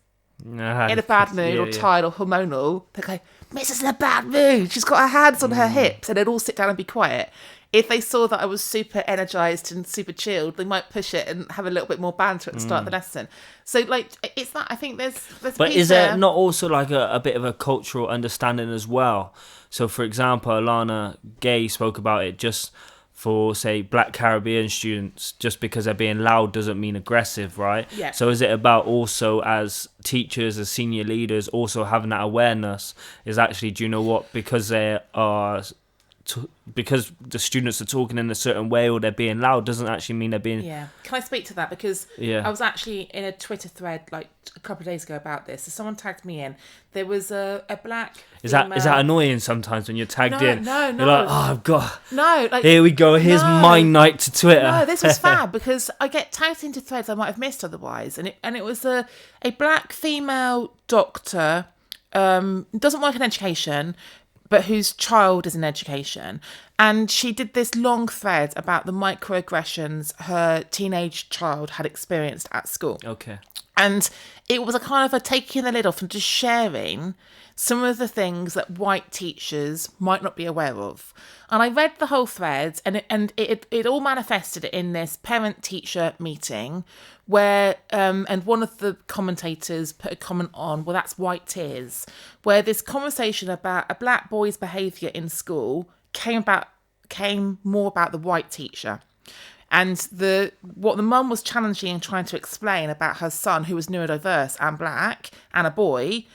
in a bad mood or tired or hormonal, they'd go, Miss is in a bad mood, she's got her hands on her hips, and they'd all sit down and be quiet. If they saw that I was super energised and super chilled, they might push it and have a little bit more banter at the start of the lesson. So, like, it's that, I think there's But is there not also, like, a bit of a cultural understanding as well? So, for example, Alana Gay spoke about it just for, say, Black Caribbean students, just because they're being loud doesn't mean aggressive, right? Yeah. So is it about also as teachers, as senior leaders, also having that awareness is actually, do you know what, because they are because the students are talking in a certain way or they're being loud doesn't actually mean they're being... Yeah. Can I speak to that? Because I was actually in a Twitter thread like a couple of days ago about this. So someone tagged me in. There was a black female... Is that annoying sometimes when you're tagged in? No. You're like, oh, I've got... No. Like, here we go. Here's my night to Twitter. No, this was fab because I get tagged into threads I might have missed otherwise. And it was a black female doctor, doesn't work in education, but whose child is in education. And she did this long thread about the microaggressions her teenage child had experienced at school. Okay. And it was a kind of a taking the lid off and just sharing some of the things that white teachers might not be aware of. And I read the whole thread, and it all manifested in this parent-teacher meeting where, and one of the commentators put a comment on, well, that's white tears, where this conversation about a black boy's behaviour in school came more about the white teacher. And what the mum was challenging and trying to explain about her son, who was neurodiverse and black and a boy,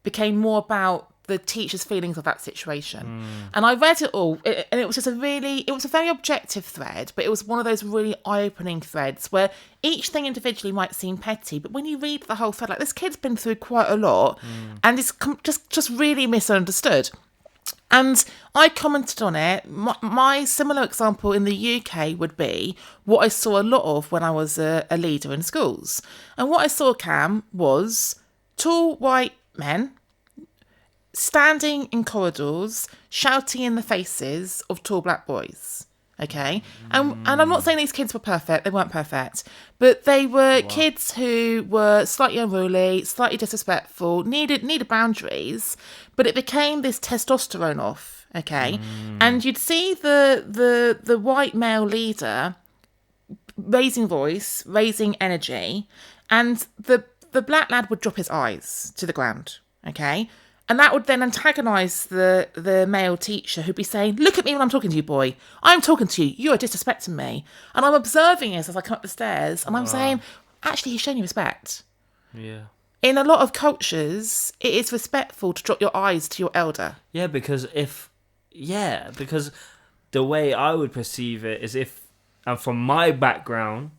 became more about the teacher's feelings of that situation. And I read it all, and it was just it was a very objective thread, but it was one of those really eye-opening threads where each thing individually might seem petty, but when you read the whole thread, like, this kid's been through quite a lot, and it's just really misunderstood. And I commented on it. My similar example in the UK would be what I saw a lot of when I was a leader in schools. And what I saw, Cam, was tall white men standing in corridors, shouting in the faces of tall black boys. Okay? And I'm not saying these kids were perfect. They weren't perfect. But they were kids who were slightly unruly, slightly disrespectful, needed boundaries. But it became this testosterone off. Okay? And you'd see the white male leader raising voice, raising energy, and the black lad would drop his eyes to the ground. Okay? And that would then antagonise the male teacher who'd be saying, look at me when I'm talking to you, boy. I'm talking to you. You are disrespecting me. And I'm observing this as I come up the stairs. And I'm saying, actually, he's showing you respect. Yeah. In a lot of cultures, it is respectful to drop your eyes to your elder. Yeah, because the way I would perceive it is and from my background,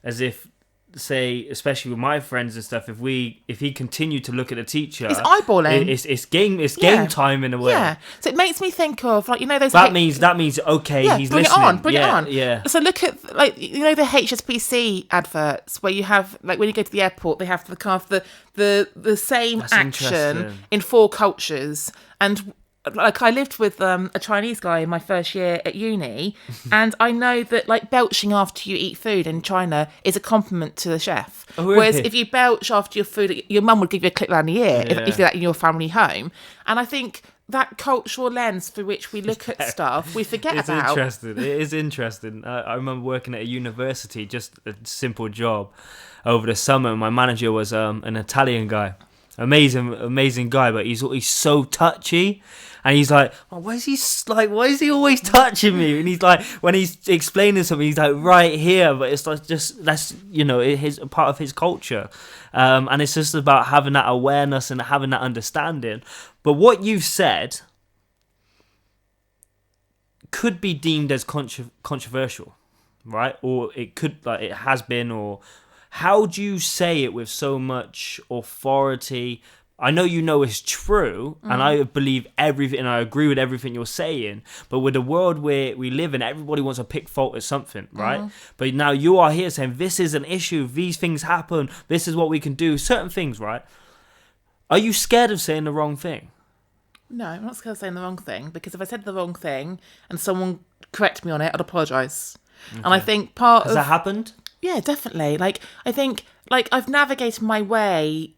as if, say, especially with my friends and stuff, if he continued to look at the teacher, it's eyeballing. It's game time in a way. Yeah. So it makes me think of, like, those. That means okay, he's bring listening. Bring it on. Yeah. So look at, like, the HSBC adverts where you have, like, when you go to the airport, they have the kind of the same action in 4 cultures. And like, I lived with a Chinese guy in my first year at uni, and I know that, like, belching after you eat food in China is a compliment to the chef. Oh, really? Whereas if you belch after your food, your mum would give you a clip around the ear if you do that in your family home. And I think that cultural lens through which we look at stuff, we forget about. It is interesting. I remember working at a university, just a simple job, over the summer. My manager was an Italian guy. Amazing guy, but he's so touchy. And he's like, oh, why is he always touching me? And he's like, when he's explaining something, he's like, right here. But it's like, that's his part of his culture. And it's just about having that awareness and having that understanding. But what you've said could be deemed as controversial, right? Or it could, like, it has been, or how do you say it with so much authority? I know it's true, and I believe everything, and I agree with everything you're saying, but with the world where we live in, everybody wants to pick fault at something, right? But now you are here saying, this is an issue, these things happen, this is what we can do, certain things, right? Are you scared of saying the wrong thing? No, I'm not scared of saying the wrong thing, because if I said the wrong thing and someone corrected me on it, I'd apologise. Okay. And I think Has that happened? Yeah, definitely. Like, I think, like, I've navigated my way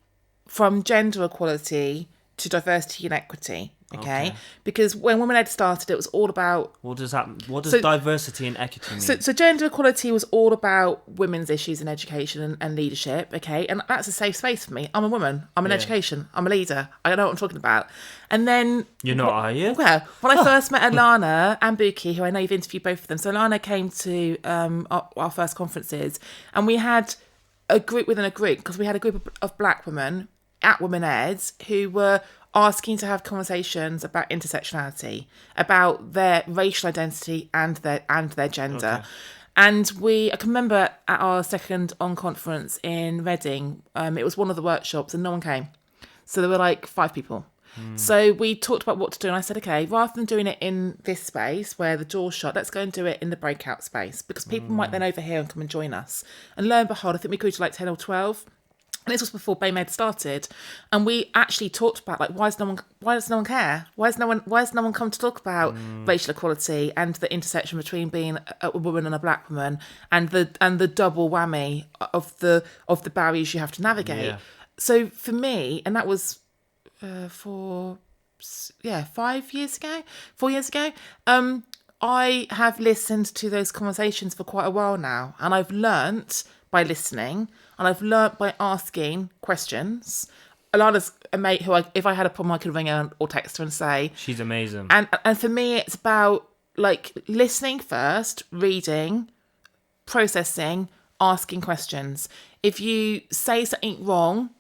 from gender equality to diversity and equity. Okay? Because when Women Ed started, it was all about... What does diversity and equity mean? So gender equality was all about women's issues in education and leadership, okay? And that's a safe space for me. I'm a woman. I'm in education. I'm a leader. I know what I'm talking about. And then... You're not, are you? Well, when I first met Alana and Buki, who I know you've interviewed both of them. So Alana came to our first conferences, and we had a group within a group, because we had a group of black women at Women Ed who were asking to have conversations about intersectionality, about their racial identity and their gender. Okay. And I can remember at our second on conference in Reading, it was one of the workshops and no one came. So there were like 5 people. So we talked about what to do, and I said, okay, rather than doing it in this space where the door's shut, let's go and do it in the breakout space, because people might then overhear and come and join us. And lo and behold, I think we grew to like 10 or 12. And this was before BayMed started, and we actually talked about like why does no one care? Why has no one come to talk about racial equality and the intersection between being a woman and a black woman, and the double whammy of the barriers you have to navigate. Yeah. So for me, and that was 4 years ago, I have listened to those conversations for quite a while now, and I've learnt by listening, and I've learnt by asking questions. Alana's a mate who, if I had a problem, I could ring her or text her and say... She's amazing. And for me, it's about, like, listening first, reading, processing, asking questions. If you say something wrong,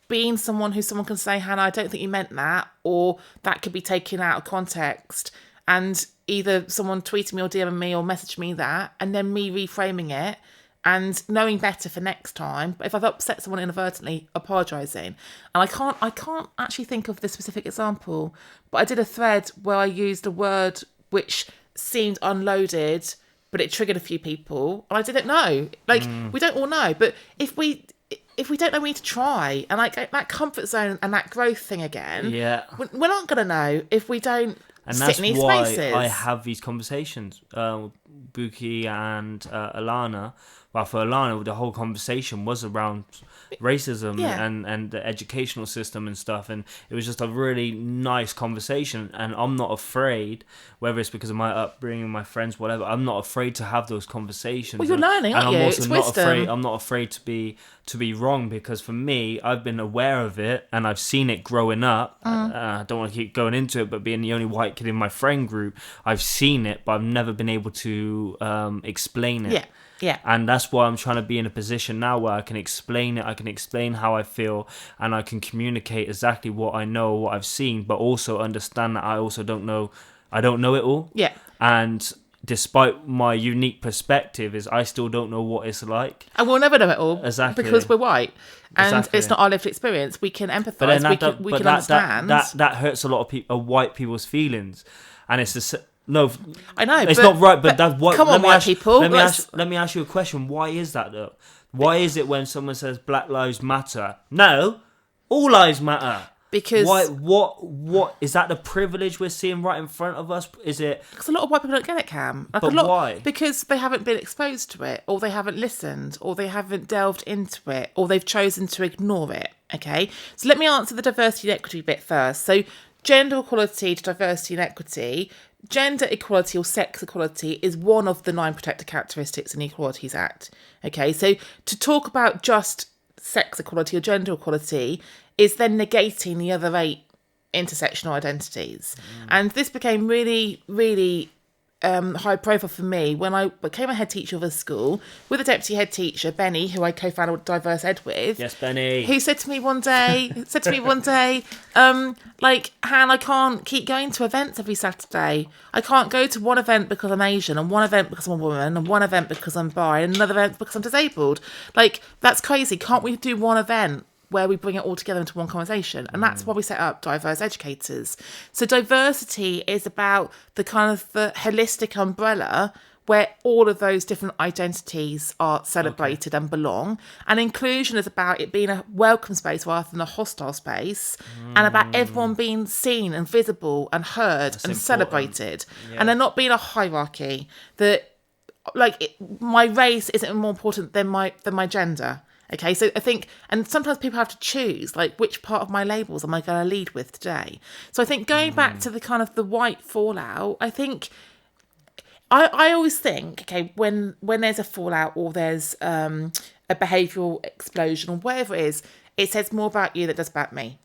being someone can say, Hannah, I don't think you meant that, or that could be taken out of context, and either someone tweeting me or DMing me or message me that, and then me reframing it, and knowing better for next time. But if I've upset someone inadvertently, apologising. And I can't actually think of the specific example, but I did a thread where I used a word which seemed unloaded, but it triggered a few people, and I didn't know. Like, we don't all know, but if we don't know, we need to try. And like that comfort zone and that growth thing again, we're not going to know if we don't sit in these spaces. And that's why I have these conversations. Buki and Alana. Well, for Alana, the whole conversation was around racism and the educational system and stuff. And it was just a really nice conversation. And I'm not afraid, whether it's because of my upbringing, my friends, whatever, I'm not afraid to have those conversations. Well, you're learning, aren't you? I'm also it's not wisdom. afraid. I'm not afraid to be wrong, because for me, I've been aware of it and I've seen it growing up. I don't want to keep going into it, but being the only white kid in my friend group, I've seen it, but I've never been able to explain it. Yeah. And that's why I'm trying to be in a position now where I can explain it, I can explain how I feel, and I can communicate exactly what I know, what I've seen, but also understand that I also don't know it all. Yeah. And despite my unique perspective, I still don't know what it's like. And we'll never know it all. Exactly. Because we're white. And Exactly. it's not our lived experience. We can empathise, we can understand. That hurts a lot of white people's feelings. And it's just... No, I know. It's not right, but that's what... Come on, white people. Let me ask you a question. Why is that, though? Why is it when someone says Black Lives Matter? No, all lives matter. Because... Why? What is that the privilege we're seeing right in front of us? Is it... Because a lot of white people don't get it, Cam. But why? Because they haven't been exposed to it, or they haven't listened, or they haven't delved into it, or they've chosen to ignore it, okay? So let me answer the diversity and equity bit first. So gender equality to diversity and equity... Gender equality or sex equality is one of the 9 protected characteristics in the Equalities Act. Okay, so to talk about just sex equality or gender equality is then negating the other 8 intersectional identities. And this became really, really high profile for me when I became a head teacher of a school with a deputy head teacher, Benny, who I co-founded Diverse Ed with. Yes, Benny. Who said to me one day, like, Han, I can't keep going to events every Saturday. I can't go to one event because I'm Asian, and one event because I'm a woman, and one event because I'm bi, and another event because I'm disabled. Like, that's crazy. Can't we do one event where we bring it all together into one conversation? And that's why we set up Diverse Educators. So diversity is about the kind of the holistic umbrella where all of those different identities are celebrated and belong. And inclusion is about it being a welcome space rather than a hostile space, and about everyone being seen and visible and heard and celebrated. And there not being a hierarchy that, like, my race isn't more important than my gender. Okay, so I think, and sometimes people have to choose, like, which part of my labels am I going to lead with today? So I think going back to the kind of the white fallout, I think, I always think, okay, when there's a fallout or there's a behavioural explosion or whatever it is, it says more about you than it does about me,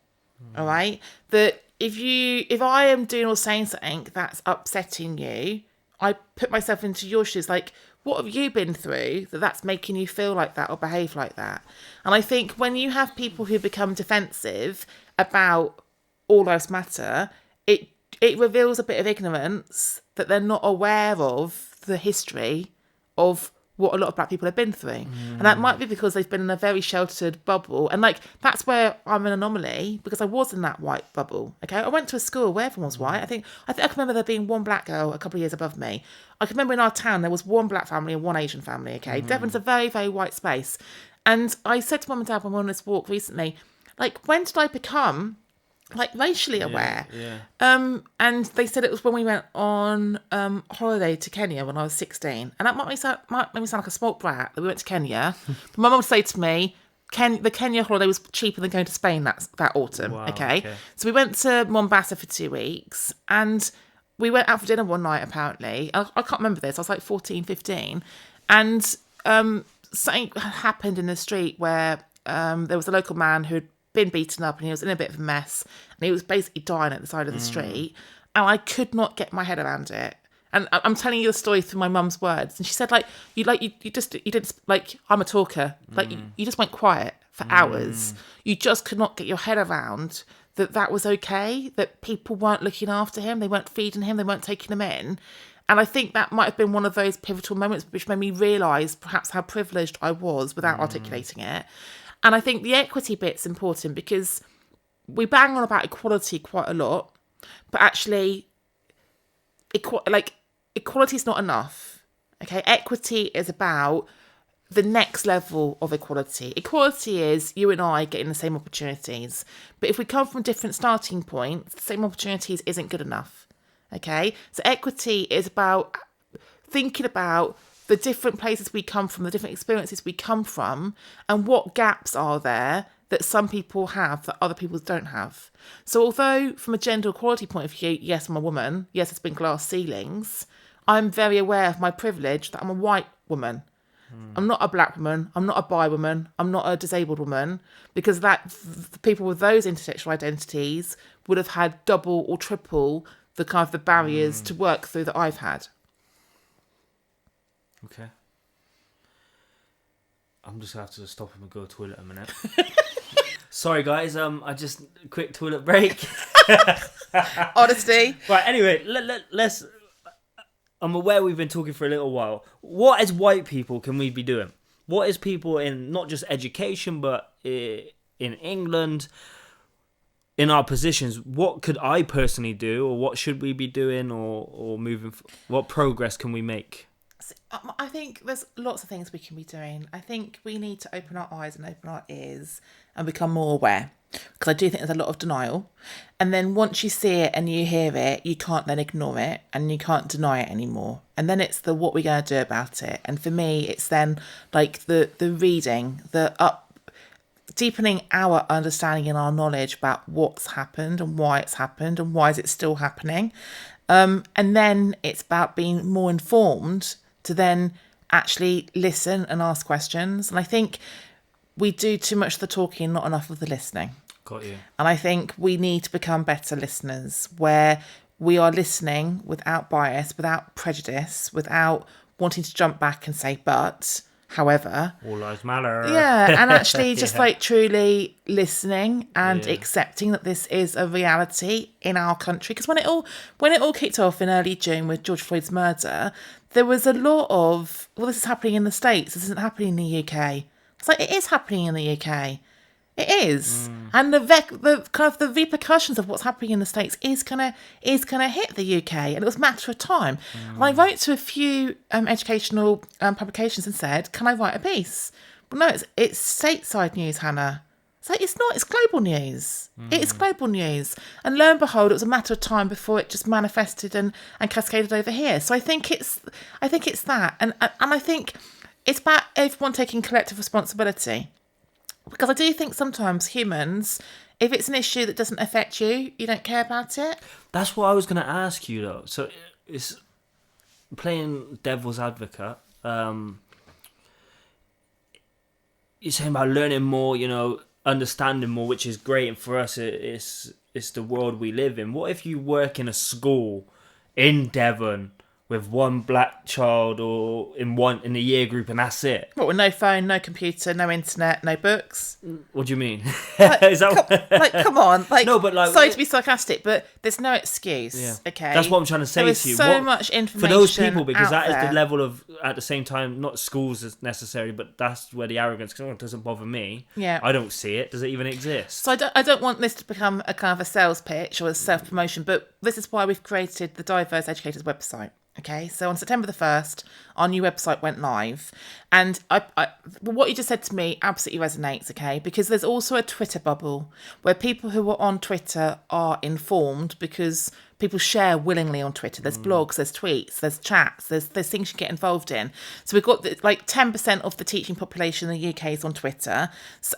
all right? That if I am doing or saying something that's upsetting you, I put myself into your shoes, like, what have you been through that's making you feel like that or behave like that? And I think when you have people who become defensive about all lives matter, it reveals a bit of ignorance that they're not aware of the history of what a lot of black people have been through. And that might be because they've been in a very sheltered bubble. And like, that's where I'm an anomaly, because I was in that white bubble. Okay. I went to a school where everyone was white. I think I can remember there being one black girl a couple of years above me. I can remember in our town, there was one black family and one Asian family. Okay. Devon's a very, very white space. And I said to mum and dad when we were on this walk recently, like, when did I become like racially aware? And they said it was when we went on holiday to Kenya when I was 16. And that might make me sound like a spoilt brat that we went to Kenya. But my mum would say to me, the Kenya holiday was cheaper than going to Spain that autumn. Wow, okay. So we went to Mombasa for 2 weeks, and we went out for dinner one night, apparently. I can't remember this. I was like 14, 15. And something happened in the street where there was a local man who had been beaten up, and he was in a bit of a mess, and he was basically dying at the side of the street, and I could not get my head around it. And I'm telling you the story through my mum's words, and she said, like, you didn't, like, I'm a talker, like, you just went quiet for hours. You just could not get your head around that was okay, that people weren't looking after him, they weren't feeding him, they weren't taking him in. And I think that might have been one of those pivotal moments which made me realise perhaps how privileged I was without articulating it. And I think the equity bit's important, because we bang on about equality quite a lot, but actually, equality is not enough. Okay, equity is about the next level of equality. Equality is you and I getting the same opportunities, but if we come from different starting points, the same opportunities isn't good enough. Okay, so equity is about thinking about the different places we come from, the different experiences we come from, and what gaps are there that some people have that other people don't have. So although from a gender equality point of view, yes, I'm a woman, yes, it's been glass ceilings, I'm very aware of my privilege that I'm a white woman. I'm not a black woman, I'm not a bi woman, I'm not a disabled woman, because people with those intersectional identities would have had double or triple the kind of the barriers to work through that I've had. Okay. I'm just going to have to stop him and go to the toilet a minute. Sorry, guys. I just quick toilet break. Honesty. Right. Anyway, let's. I'm aware we've been talking for a little while. What as white people can we be doing? What is people in not just education but in England, in our positions? What could I personally do, or what should we be doing, or moving? What progress can we make? I think there's lots of things we can be doing. I think we need to open our eyes and open our ears and become more aware, because I do think there's a lot of denial. And then once you see it and you hear it, you can't then ignore it and you can't deny it anymore. And then it's the what we're going to do about it. And for me, it's then like the reading, deepening our understanding and our knowledge about what's happened and why it's happened and why is it still happening. And then it's about being more informed to then actually listen and ask questions. And I think we do too much of the talking, not enough of the listening. Got you. And I think we need to become better listeners, where we are listening without bias, without prejudice, without wanting to jump back and say, but, however. All lives matter. Yeah, and actually just like truly listening and accepting that this is a reality in our country. Because when it all kicked off in early June with George Floyd's murder, there was a lot of, well, this is happening in the States, this isn't happening in the UK. It's like, it is happening in the UK. It is. And the kind of the repercussions of what's happening in the States is gonna hit the UK, and it was a matter of time. And I wrote to a few educational publications and said, can I write a piece? Well, no, it's stateside news, Hannah. It's like, it's not, it's global news. It's global news. And lo and behold, it was a matter of time before it just manifested and cascaded over here. So I think it's that. And I think it's about everyone taking collective responsibility. Because I do think sometimes humans, if it's an issue that doesn't affect you, you don't care about it. That's what I was going to ask you, though. So it's playing devil's advocate. You're saying about learning more, understanding more, which is great. And for us, it's the world we live in. What if you work in a school in Devon with one black child or in the year group, and that's it. What, with no phone, no computer, no internet, no books? What do you mean? Come on. No, but sorry to be sarcastic, but there's no excuse. Yeah. Okay, that's what I'm trying to say there is to you. So much information for those people, because that is there. the level of, at the same time, not schools as necessarily, but that's where the arrogance. It doesn't bother me. Yeah, I don't see it. Does it even exist? So I don't want this to become a kind of a sales pitch or a self promotion, but this is why we've created the Diverse Educators website. Okay, so on September the 1st, our new website went live. And what you just said to me absolutely resonates, okay? Because there's also a Twitter bubble where people who are on Twitter are informed because people share willingly on Twitter. There's blogs, there's tweets, there's chats, there's things you get involved in. So we've got 10% of the teaching population in the UK is on Twitter,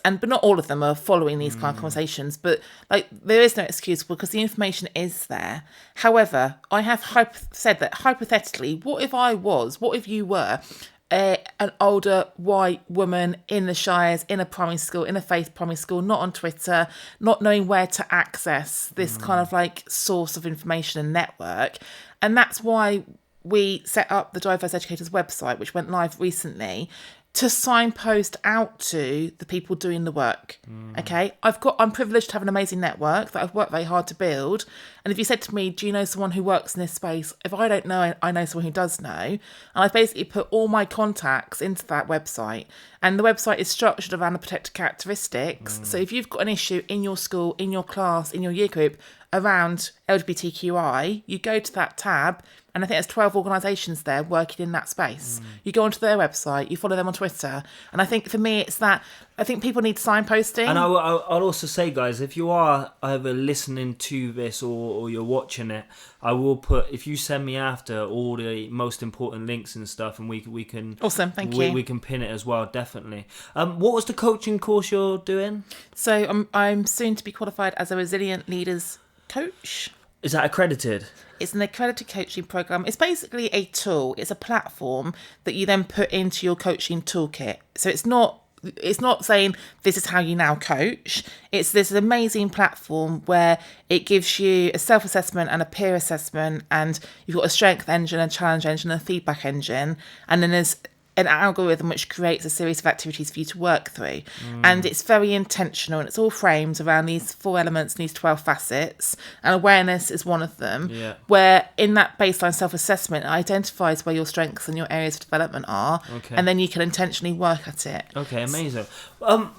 but not all of them are following these kind of conversations. But there is no excuse because the information is there. However, I have said that hypothetically, what if you were an older white woman in the Shires, in a primary school, in a faith primary school, not on Twitter, not knowing where to access this kind of source of information and network. And that's why we set up the Diverse Educators website, which went live recently, to signpost out to the people doing the work. Okay, I'm privileged to have an amazing network that I've worked very hard to build. And if you said to me, do you know someone who works in this space? If I don't know, I know someone who does know. And I've basically put all my contacts into that website. And the website is structured around the protected characteristics. So if you've got an issue in your school, in your class, in your year group around LGBTQI, you go to that tab, and I think there's 12 organisations there working in that space. You go onto their website, you follow them on Twitter. And I think for me, it's that I think people need signposting. And I'll also say, guys, if you are either listening to this or you're watching it, I will put, if you send me after all the most important links and stuff, and we can awesome, thank you. We can pin it as well, definitely. What was the coaching course you're doing? So I'm soon to be qualified as a Resilient Leaders Coach. Is that accredited? It's an accredited coaching program. It's basically a tool. It's a platform that you then put into your coaching toolkit. So it's not saying this is how you now coach. It's this amazing platform where it gives you a self-assessment and a peer assessment, and you've got a strength engine, a challenge engine, and a feedback engine, and then there's an algorithm which creates a series of activities for you to work through. And it's very intentional, and it's all framed around these 4 elements and these 12 facets, and awareness is one of them, where in that baseline self-assessment it identifies where your strengths and your areas of development are, and then you can intentionally work at it. Okay, amazing. I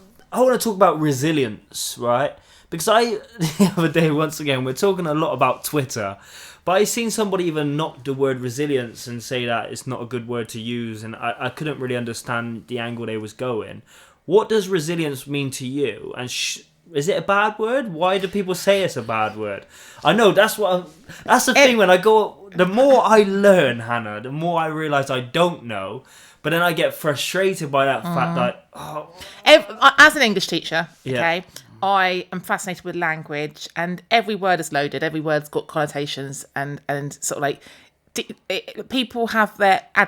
want to talk about resilience, right? Because the other day, once again, we're talking a lot about Twitter, but I seen somebody even knock the word resilience and say that it's not a good word to use, and I couldn't really understand the angle they was going. What does resilience mean to you? And is it a bad word? Why do people say it's a bad word? I know that's the thing when I go. The more I learn, Hannah, the more I realise I don't know. But then I get frustrated by that fact that as an English teacher, okay. I am fascinated with language, and every word is loaded. Every word's got connotations, and sort of people add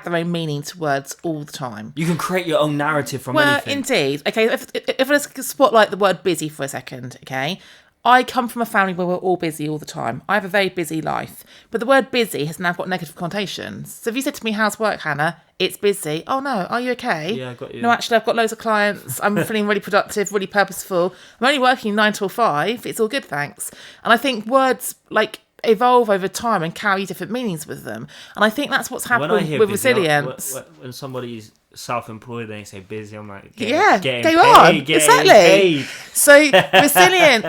their own meaning to words all the time. You can create your own narrative from anything. Well, indeed. Okay, if let's spotlight the word busy for a second, okay? I come from a family where we're all busy all the time. I have a very busy life. But the word busy has now got negative connotations. So if you said to me, how's work, Hannah? It's busy. Oh, no. Are you okay? Yeah, I got you. No, actually, I've got loads of clients. I'm feeling really productive, really purposeful. I'm only working 9 till 5. It's all good, thanks. And I think words, evolve over time and carry different meanings with them. And I think that's what's happened with busy, resilience. When somebody's self-employed and they say busy, I'm like, go on. Exactly. So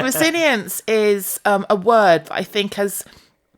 resilience is a word that I think has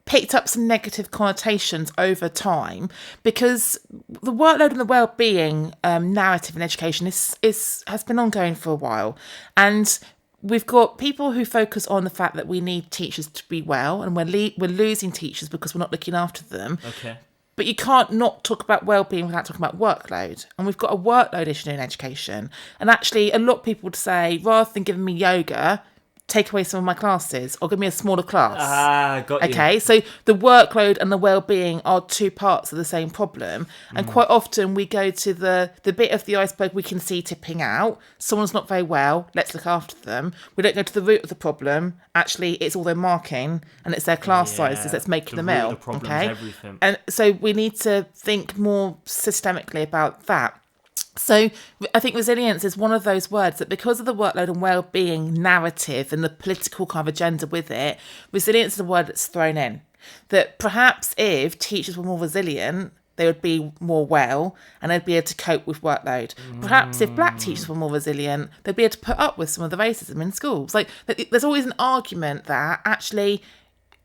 picked up some negative connotations over time, because the workload and the well-being narrative in education has been ongoing for a while, and we've got people who focus on the fact that we need teachers to be well, and we're losing teachers because we're not looking after them. Okay. But you can't not talk about well-being without talking about workload. And we've got a workload issue in education. And actually, a lot of people would say, rather than giving me yoga, take away some of my classes or give me a smaller class. Got you. Okay, so the workload and the well-being are two parts of the same problem. And quite often we go to the bit of the iceberg we can see tipping out. Someone's not very well, let's look after them. We don't go to the root of the problem. Actually, it's all their marking and it's their class sizes that's making them ill. Okay, everything. And so we need to think more systemically about that. So I think resilience is one of those words that, because of the workload and well-being narrative and the political kind of agenda with it, resilience is a word that's thrown in. That perhaps if teachers were more resilient, they would be more well and they'd be able to cope with workload. Perhaps if black teachers were more resilient, they'd be able to put up with some of the racism in schools. Like, there's always an argument that actually,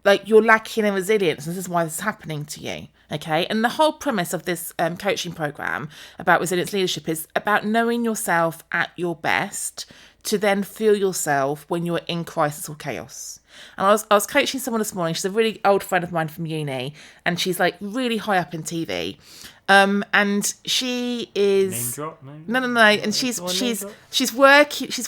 like, you're lacking in resilience and this is why this is happening to you. Okay, and the whole premise of this coaching program about resilience leadership is about knowing yourself at your best to then feel yourself when you're in crisis or chaos. And I was coaching someone this morning. She's a really old friend of mine from uni, and she's like really high up in TV. And she is Name drop? No. And she's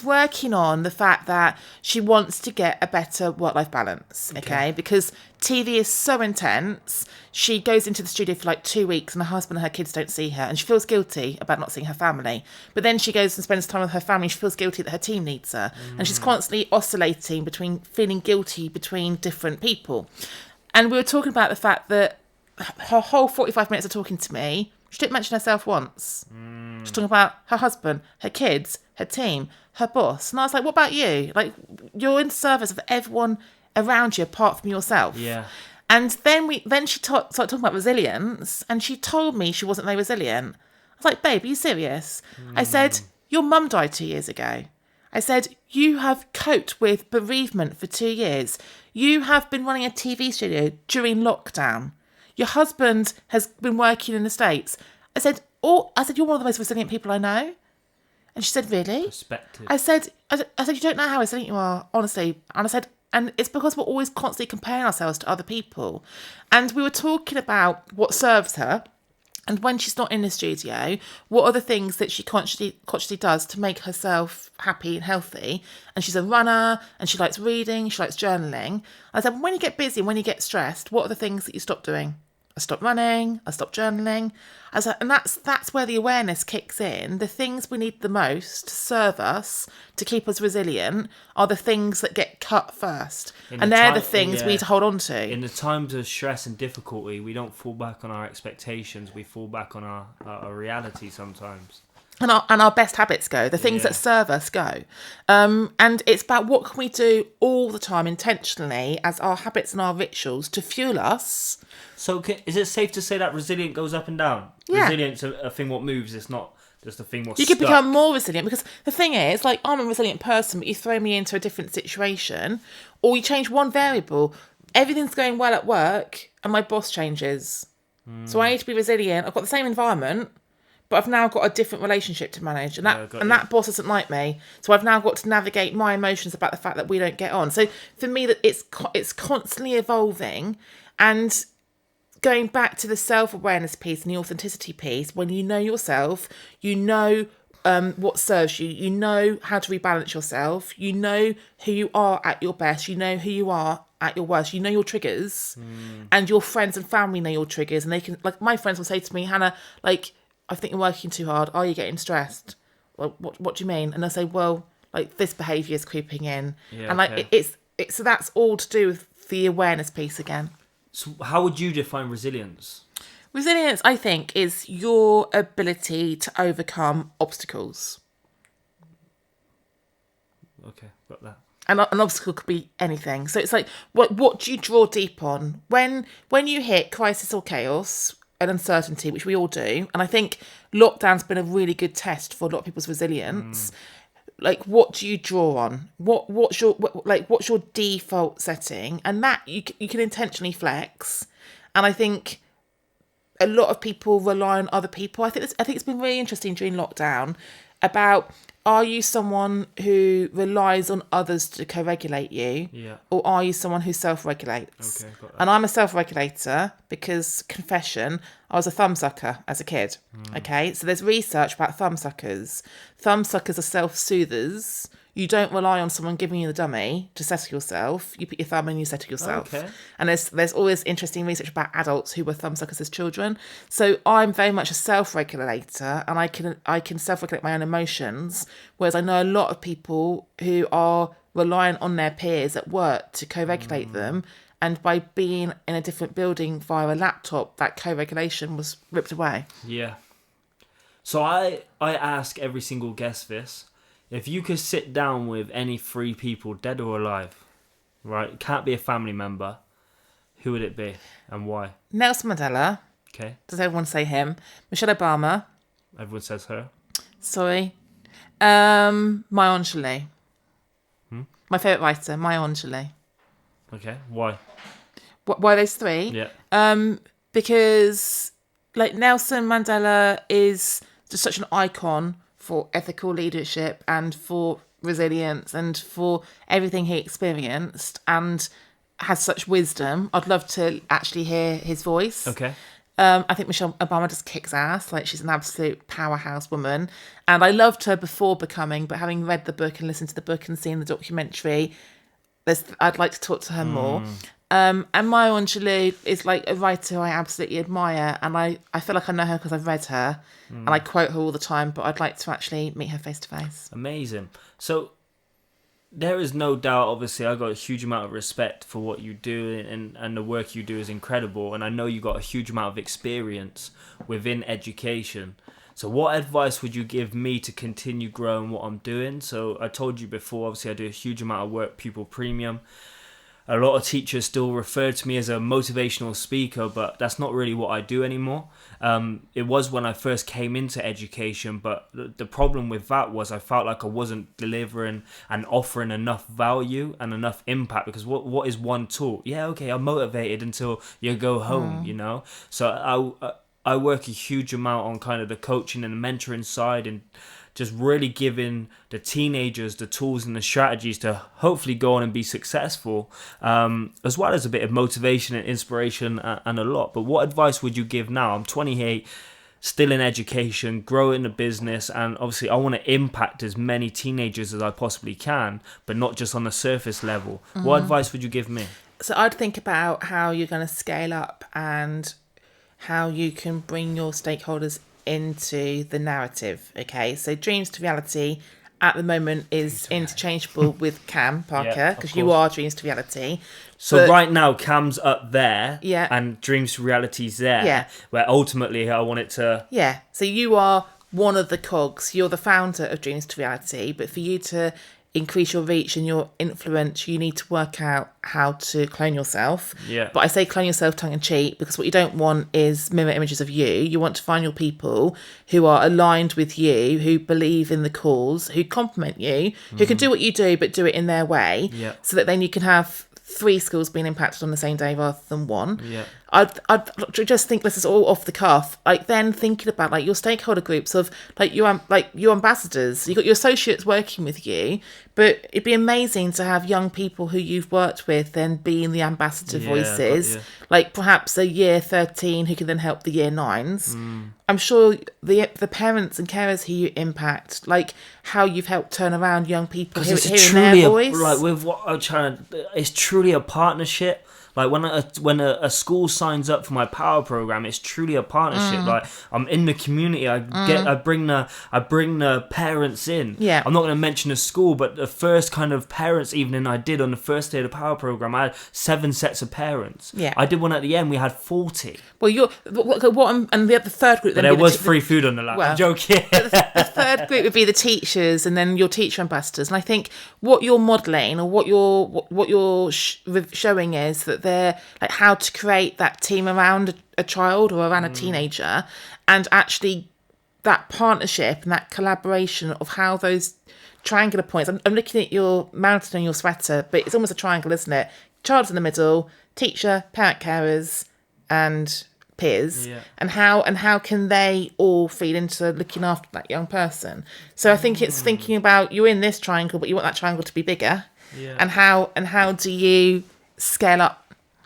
working on the fact that she wants to get a better work-life balance. Okay, because TV is so intense. She goes into the studio for like 2 weeks, and her husband and her kids don't see her, and she feels guilty about not seeing her family. But then she goes and spends time with her family. She feels guilty that her team needs her, and she's constantly oscillating between feeling guilty between different people. And we were talking about the fact that her whole 45 minutes of talking to me, she didn't mention herself once. She's talking about her husband, her kids, her team, her boss. And I was like, what about you? Like, you're in service of everyone around you apart from yourself. Yeah. And then she started talking about resilience, and she told me she wasn't very resilient. I was like, babe, are you serious? I said, your mum died 2 years ago. I said, you have coped with bereavement for 2 years. You have been running a TV studio during lockdown. Your husband has been working in the States. I said, you're one of the most resilient people I know. And she said, really? Perspective. I said, you don't know how resilient you are, honestly. And I said, and it's because we're always constantly comparing ourselves to other people. And we were talking about what serves her. And when she's not in the studio, what are the things that she consciously does to make herself happy and healthy? And she's a runner, and she likes reading, she likes journaling. I said, when you get busy, when you get stressed, what are the things that you stop doing? I stopped running, I stopped journaling. I was like, and that's where the awareness kicks in. The things we need the most to serve us, to keep us resilient, are the things that get cut first. And they're the things we need to hold on to. In the times of stress and difficulty, we don't fall back on our expectations, we fall back on our reality sometimes. And our best habits go, the things that serve us go. And it's about what can we do all the time intentionally as our habits and our rituals to fuel us. So is it safe to say that resilience goes up and down? Yeah. Resilience a thing what moves, it's not just a thing what's You could stuck. become more resilient, because the thing is, like, I'm a resilient person, but you throw me into a different situation, or you change one variable. Everything's going well at work and my boss changes. So I need to be resilient. I've got the same environment, but I've now got a different relationship to manage, and that boss doesn't like me. So I've now got to navigate my emotions about the fact that we don't get on. So for me, that it's constantly evolving, and going back to the self-awareness piece and the authenticity piece. When you know yourself, you know what serves you. You know how to rebalance yourself. You know who you are at your best. You know who you are at your worst. You know your triggers, and your friends and family know your triggers, and they can, like, my friends will say to me, Hannah, like, I think you're working too hard. Are you getting stressed? Well, what do you mean? And I say, well, like, this behaviour is creeping in. Yeah, and like it's so that's all to do with the awareness piece again. So how would you define resilience? Resilience, I think, is your ability to overcome obstacles. Okay, got that. And an obstacle could be anything. So it's like, what do you draw deep on? When you hit crisis or chaos and uncertainty, which we all do, and I think lockdown's been a really good test for a lot of people's resilience. Like, what do you draw on? What's your default setting? And that you can intentionally flex. And I think a lot of people rely on other people. I think it's been really interesting during lockdown about, are you someone who relies on others to co-regulate you? Yeah. Or are you someone who self-regulates? Okay, got that. And I'm a self-regulator because, confession, I was a thumbsucker as a kid. Okay, so there's research about thumbsuckers. Thumbsuckers are self-soothers. You don't rely on someone giving you the dummy to settle yourself. You put your thumb and you settle yourself. Okay. And there's always interesting research about adults who were thumbsuckers as children. So I'm very much a self-regulator, and I can self-regulate my own emotions. Whereas I know a lot of people who are reliant on their peers at work to co-regulate them. And by being in a different building via a laptop, that co-regulation was ripped away. Yeah. So I ask every single guest this. If you could sit down with any 3 people, dead or alive, right? It can't be a family member. Who would it be and why? Nelson Mandela. Okay. Does everyone say him? Michelle Obama. Everyone says her. Sorry. Maya Angelou. My favourite writer, Maya Angelou. Okay. Why? Why those 3? Yeah. Because like Nelson Mandela is just such an icon for ethical leadership and for resilience and for everything he experienced, and has such wisdom. I'd love to actually hear his voice. Okay. I think Michelle Obama just kicks ass. Like, she's an absolute powerhouse woman. And I loved her before Becoming, but having read the book and listened to the book and seen the documentary, I'd like to talk to her more. And Maya Angelou is like a writer I absolutely admire, and I feel like I know her because I've read her, and I quote her all the time, but I'd like to actually meet her face to face. Amazing. So there is no doubt, obviously, I got a huge amount of respect for what you do, and the work you do is incredible, and I know you got a huge amount of experience within education. So what advice would you give me to continue growing what I'm doing? So I told you before, obviously I do a huge amount of work, Pupil Premium. A lot of teachers still refer to me as a motivational speaker, but that's not really what I do anymore. It was when I first came into education, but the problem with that was I felt like I wasn't delivering and offering enough value and enough impact, because what is one tool? Yeah, okay, I'm motivated until you go home, you know? So I work a huge amount on kind of the coaching and the mentoring side, and just really giving the teenagers the tools and the strategies to hopefully go on and be successful, as well as a bit of motivation and inspiration and a lot. But what advice would you give now? I'm 28, still in education, growing a business, and obviously I want to impact as many teenagers as I possibly can, but not just on the surface level. What advice would you give me? So I'd think about how you're going to scale up and how you can bring your stakeholders into the narrative. Okay, so dreams to reality at the moment is interchangeable with Cam Parker, because you are dreams to reality. So right now Cam's up there, yeah, and dreams to reality's there, yeah, where ultimately I want it to, yeah. So you are one of the cogs. You're the founder of dreams to reality, but for you to increase your reach and your influence, you need to work out how to clone yourself. Yeah. But I say clone yourself tongue in cheek, because what you don't want is mirror images of you. You want to find your people who are aligned with you, who believe in the cause, who complement you, who can do what you do, but do it in their way, so that then you can have 3 schools being impacted on the same day rather than 1. Yeah. I'd just think this is all off the cuff. Like, then thinking about like your stakeholder groups of like your ambassadors. You got your associates working with you, but it'd be amazing to have young people who you've worked with then being the ambassador voices. Like perhaps a year 13 who can then help the year 9s. I'm sure the parents and carers who you impact, like how you've helped turn around young people hearing their voice. Like with what I'm trying to, it's truly a partnership. Like when a school signs up for my power program, it's truly a partnership. Like I'm in the community. I bring the parents in. Yeah. I'm not going to mention the school, but the first kind of parents evening I did on the first day of the power program, I had 7 sets of parents. Yeah. I did one at the end. We had 40. Well, and the third group. But there was free food on the lap. I'm joking. The third group would be the teachers, and then your teacher ambassadors. And I think what you're modelling, or what you're showing, is that they're like how to create that team around a child or around a teenager, and actually that partnership and that collaboration of how those triangular points. I'm looking at your mountain and your sweater, but it's almost a triangle, isn't it? Child's in the middle, teacher, parent, carers, and peers, and how can they all feed into looking after that young person. So I think it's thinking about, you're in this triangle, but you want that triangle to be bigger, and how do you scale up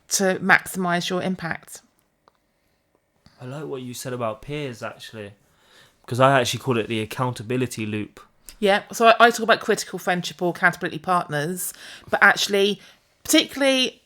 to maximize your impact? I like what you said about peers, actually, because I actually call it the accountability loop. Yeah, so I talk about critical friendship or accountability partners, but actually, particularly,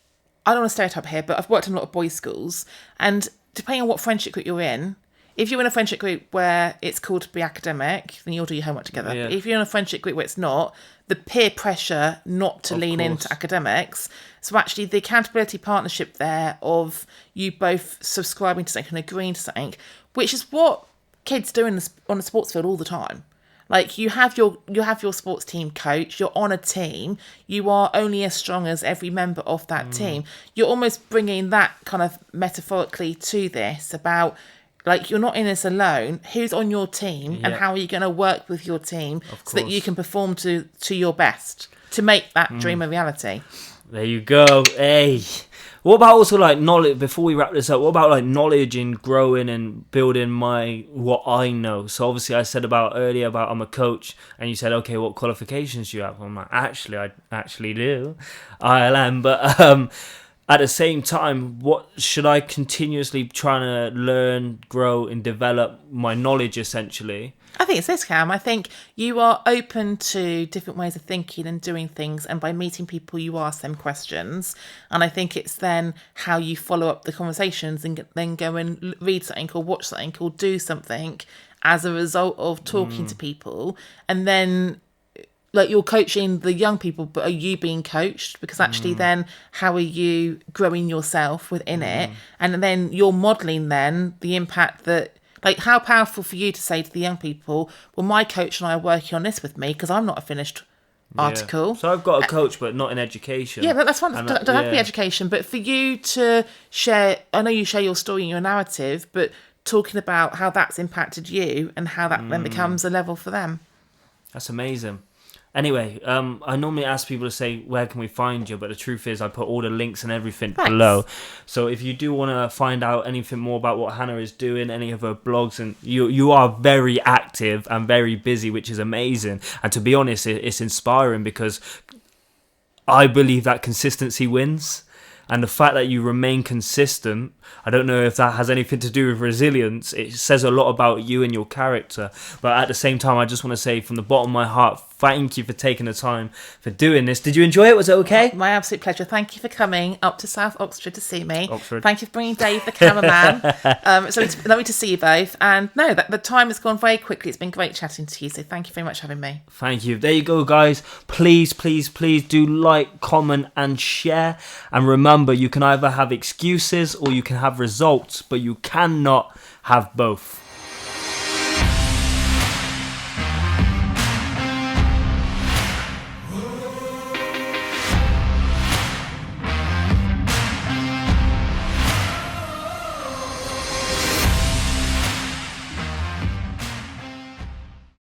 I don't want to stereotype here, but I've worked in a lot of boys' schools, and depending on what friendship group you're in, if you're in a friendship group where it's called to be academic, then you'll do your homework together. Yeah. But if you're in a friendship group where it's not, the peer pressure not to lean into academics. So actually the accountability partnership there of you both subscribing to something and agreeing to something, which is what kids do on the sports field all the time. Like you have your sports team coach, you're on a team, you are only as strong as every member of that team. You're almost bringing that kind of metaphorically to this about, like, you're not in this alone. Who's on your team and how are you going to work with your team so that you can perform to your best to make that dream a reality? There you go. Hey. What about also like knowledge, before we wrap this up, what about like knowledge and growing and building what I know? So obviously I said earlier about I'm a coach, and you said, okay, what qualifications do you have? I'm like, I actually do. ILM, but at the same time, what should I continuously trying to learn, grow, and develop my knowledge, essentially? I think it's this, Cam. I think you are open to different ways of thinking and doing things, and by meeting people, you ask them questions. And I think it's then how you follow up the conversations and then go and read something or watch something or do something as a result of talking to people. And then, like, you're coaching the young people, but are you being coached? Because actually then how are you growing yourself within it? And then you're modelling then the impact that, like, how powerful for you to say to the young people, well, my coach and I are working on this with me because I'm not a finished article. So I've got a coach, but not in education. Yeah, but that's fine. It doesn't have to be education. But for you to share, I know you share your story and your narrative, but talking about how that's impacted you and how that then becomes a level for them. That's amazing. Anyway, I normally ask people to say, where can we find you? But the truth is I put all the links and everything below. So if you do want to find out anything more about what Hannah is doing, any of her blogs, and you are very active and very busy, which is amazing. And to be honest, it's inspiring because I believe that consistency wins. And the fact that you remain consistent, I don't know if that has anything to do with resilience. It says a lot about you and your character. But at the same time, I just want to say from the bottom of my heart, thank you for taking the time for doing this. Did you enjoy it? Was it okay? My absolute pleasure. Thank you for coming up to South Oxford to see me. Oxford. Thank you for bringing Dave, the cameraman. It's lovely to see you both. And no, the time has gone very quickly. It's been great chatting to you. So thank you very much for having me. Thank you. There you go, guys. Please, please, please do like, comment, and share. And remember, you can either have excuses or you can have results, but you cannot have both.